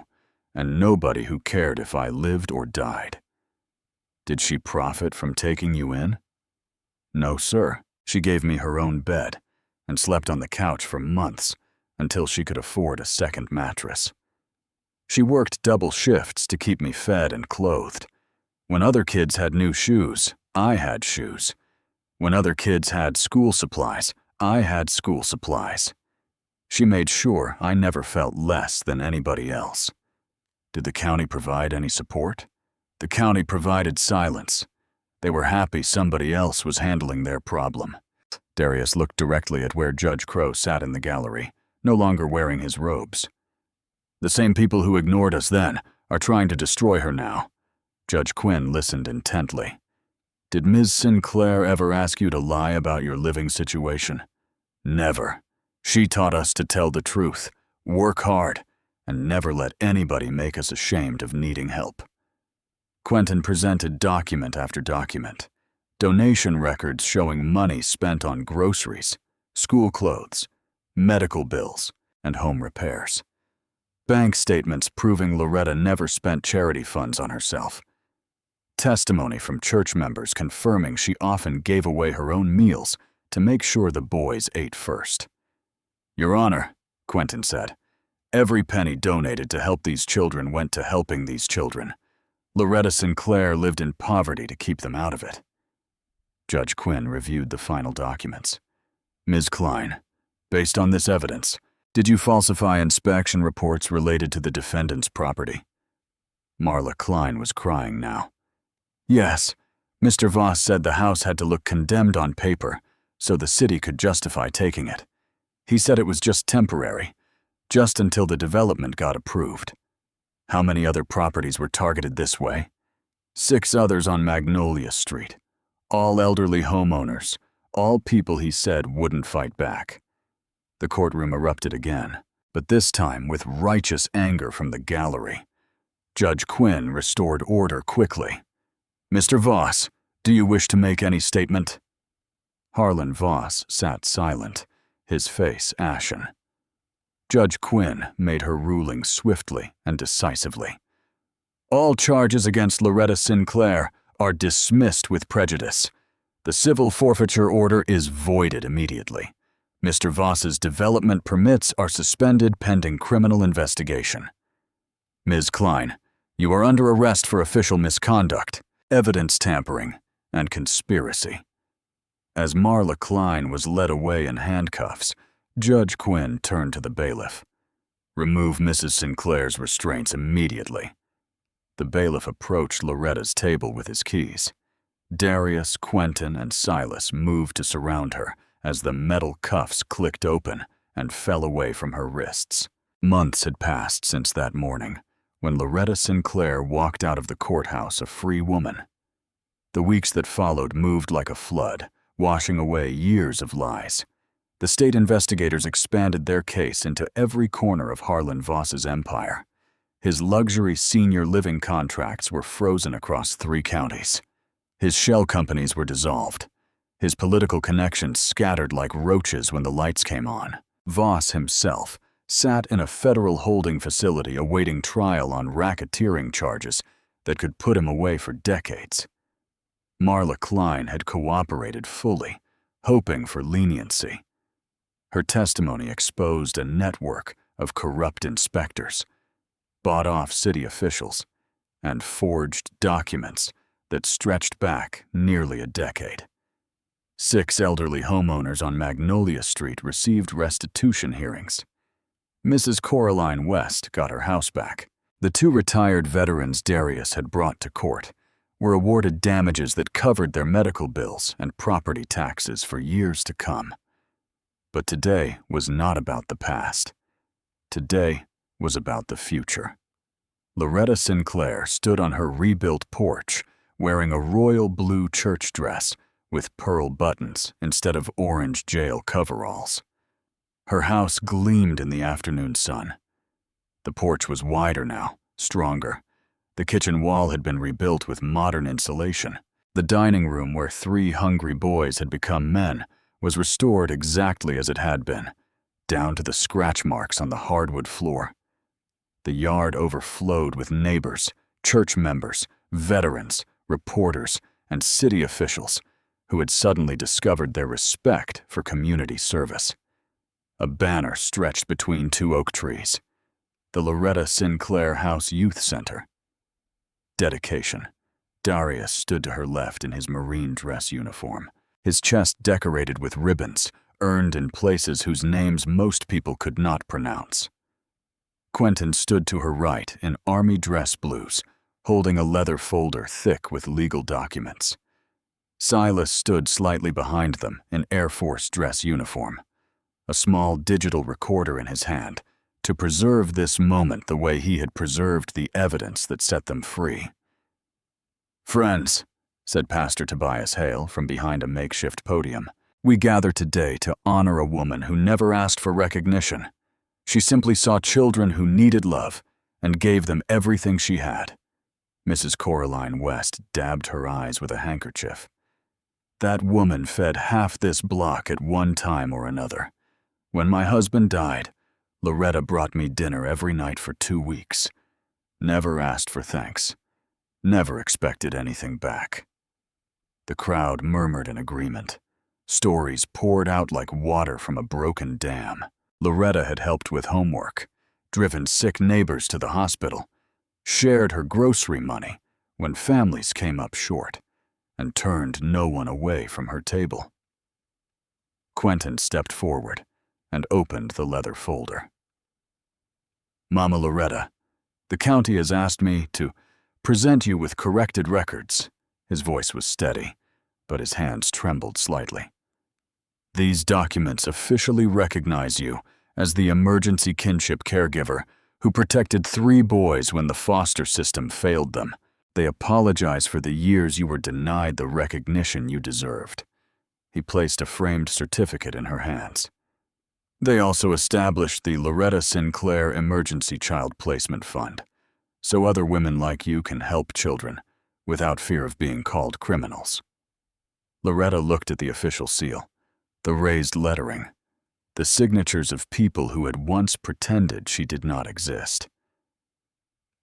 and nobody who cared if I lived or died. Did she profit from taking you in? No, sir. She gave me her own bed and slept on the couch for months until she could afford a second mattress. She worked double shifts to keep me fed and clothed. When other kids had new shoes, I had shoes. When other kids had school supplies, I had school supplies. She made sure I never felt less than anybody else. Did the county provide any support? The county provided silence. They were happy somebody else was handling their problem. Darius looked directly at where Judge Crow sat in the gallery, no longer wearing his robes. The same people who ignored us then are trying to destroy her now. Judge Quinn listened intently. Did Ms. Sinclair ever ask you to lie about your living situation? Never. She taught us to tell the truth, work hard, and never let anybody make us ashamed of needing help. Quentin presented document after document. Donation records showing money spent on groceries, school clothes, medical bills, and home repairs. Bank statements proving Loretta never spent charity funds on herself. Testimony from church members confirming she often gave away her own meals to make sure the boys ate first. Your Honor, Quentin said, every penny donated to help these children went to helping these children. Loretta Sinclair lived in poverty to keep them out of it. Judge Quinn reviewed the final documents. Ms. Klein, based on this evidence, did you falsify inspection reports related to the defendant's property? Marla Klein was crying now. Yes, Mr. Voss said the house had to look condemned on paper, so the city could justify taking it. He said it was just temporary, just until the development got approved. How many other properties were targeted this way? 6 others on Magnolia Street. All elderly homeowners, all people he said wouldn't fight back. The courtroom erupted again, but this time with righteous anger from the gallery. Judge Quinn restored order quickly. Mr. Voss, do you wish to make any statement? Harlan Voss sat silent, his face ashen. Judge Quinn made her ruling swiftly and decisively. All charges against Loretta Sinclair are dismissed with prejudice. The civil forfeiture order is voided immediately. Mr. Voss's development permits are suspended pending criminal investigation. Ms. Klein, you are under arrest for official misconduct, evidence tampering, and conspiracy. As Marla Klein was led away in handcuffs, Judge Quinn turned to the bailiff. Remove Mrs. Sinclair's restraints immediately. The bailiff approached Loretta's table with his keys. Darius, Quentin, and Silas moved to surround her as the metal cuffs clicked open and fell away from her wrists. Months had passed since that morning, when Loretta Sinclair walked out of the courthouse a free woman. The weeks that followed moved like a flood, washing away years of lies. The state investigators expanded their case into every corner of Harlan Voss's empire. His luxury senior living contracts were frozen across 3 counties. His shell companies were dissolved. His political connections scattered like roaches when the lights came on. Voss himself sat in a federal holding facility awaiting trial on racketeering charges that could put him away for decades. Marla Klein had cooperated fully, hoping for leniency. Her testimony exposed a network of corrupt inspectors, bought-off city officials, and forged documents that stretched back nearly a decade. 6 elderly homeowners on Magnolia Street received restitution hearings. Mrs. Coraline West got her house back. The 2 retired veterans Darius had brought to court were awarded damages that covered their medical bills and property taxes for years to come. But today was not about the past. Today was about the future. Loretta Sinclair stood on her rebuilt porch wearing a royal blue church dress with pearl buttons instead of orange jail coveralls. Her house gleamed in the afternoon sun. The porch was wider now, stronger. The kitchen wall had been rebuilt with modern insulation. The dining room where 3 hungry boys had become men was restored exactly as it had been, down to the scratch marks on the hardwood floor. The yard overflowed with neighbors, church members, veterans, reporters, and city officials who had suddenly discovered their respect for community service. A banner stretched between 2 oak trees. The Loretta Sinclair House Youth Center. Dedication. Darius stood to her left in his marine dress uniform, his chest decorated with ribbons, earned in places whose names most people could not pronounce. Quentin stood to her right in army dress blues, holding a leather folder thick with legal documents. Silas stood slightly behind them in Air Force dress uniform, a small digital recorder in his hand, to preserve this moment the way he had preserved the evidence that set them free. "Friends," said Pastor Tobias Hale from behind a makeshift podium, "we gather today to honor a woman who never asked for recognition. She simply saw children who needed love and gave them everything she had." Mrs. Coraline West dabbed her eyes with a handkerchief. "That woman fed half this block at one time or another. When my husband died, Loretta brought me dinner every night for 2 weeks. Never asked for thanks. Never expected anything back." The crowd murmured in agreement. Stories poured out like water from a broken dam. Loretta had helped with homework, driven sick neighbors to the hospital, shared her grocery money when families came up short, and turned no one away from her table. Quentin stepped forward and opened the leather folder. "Mama Loretta, the county has asked me to present you with corrected records His voice was steady, but his hands trembled slightly. "These documents officially recognize you as the emergency kinship caregiver who protected 3 boys when the foster system failed them. They apologize for the years you were denied the recognition you deserved." He placed a framed certificate in her hands. "They also established the Loretta Sinclair Emergency Child Placement Fund, so other women like you can help children without fear of being called criminals." Loretta looked at the official seal, the raised lettering, the signatures of people who had once pretended she did not exist.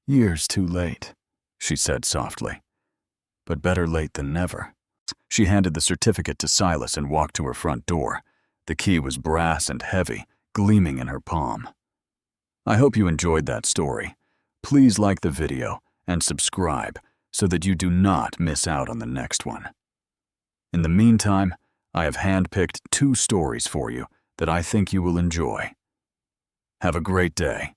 "Years too late," she said softly, "but better late than never." She handed the certificate to Silas and walked to her front door. The key was brass and heavy, gleaming in her palm. I hope you enjoyed that story. Please like the video and subscribe so that you do not miss out on the next one. In the meantime, I have handpicked 2 stories for you that I think you will enjoy. Have a great day.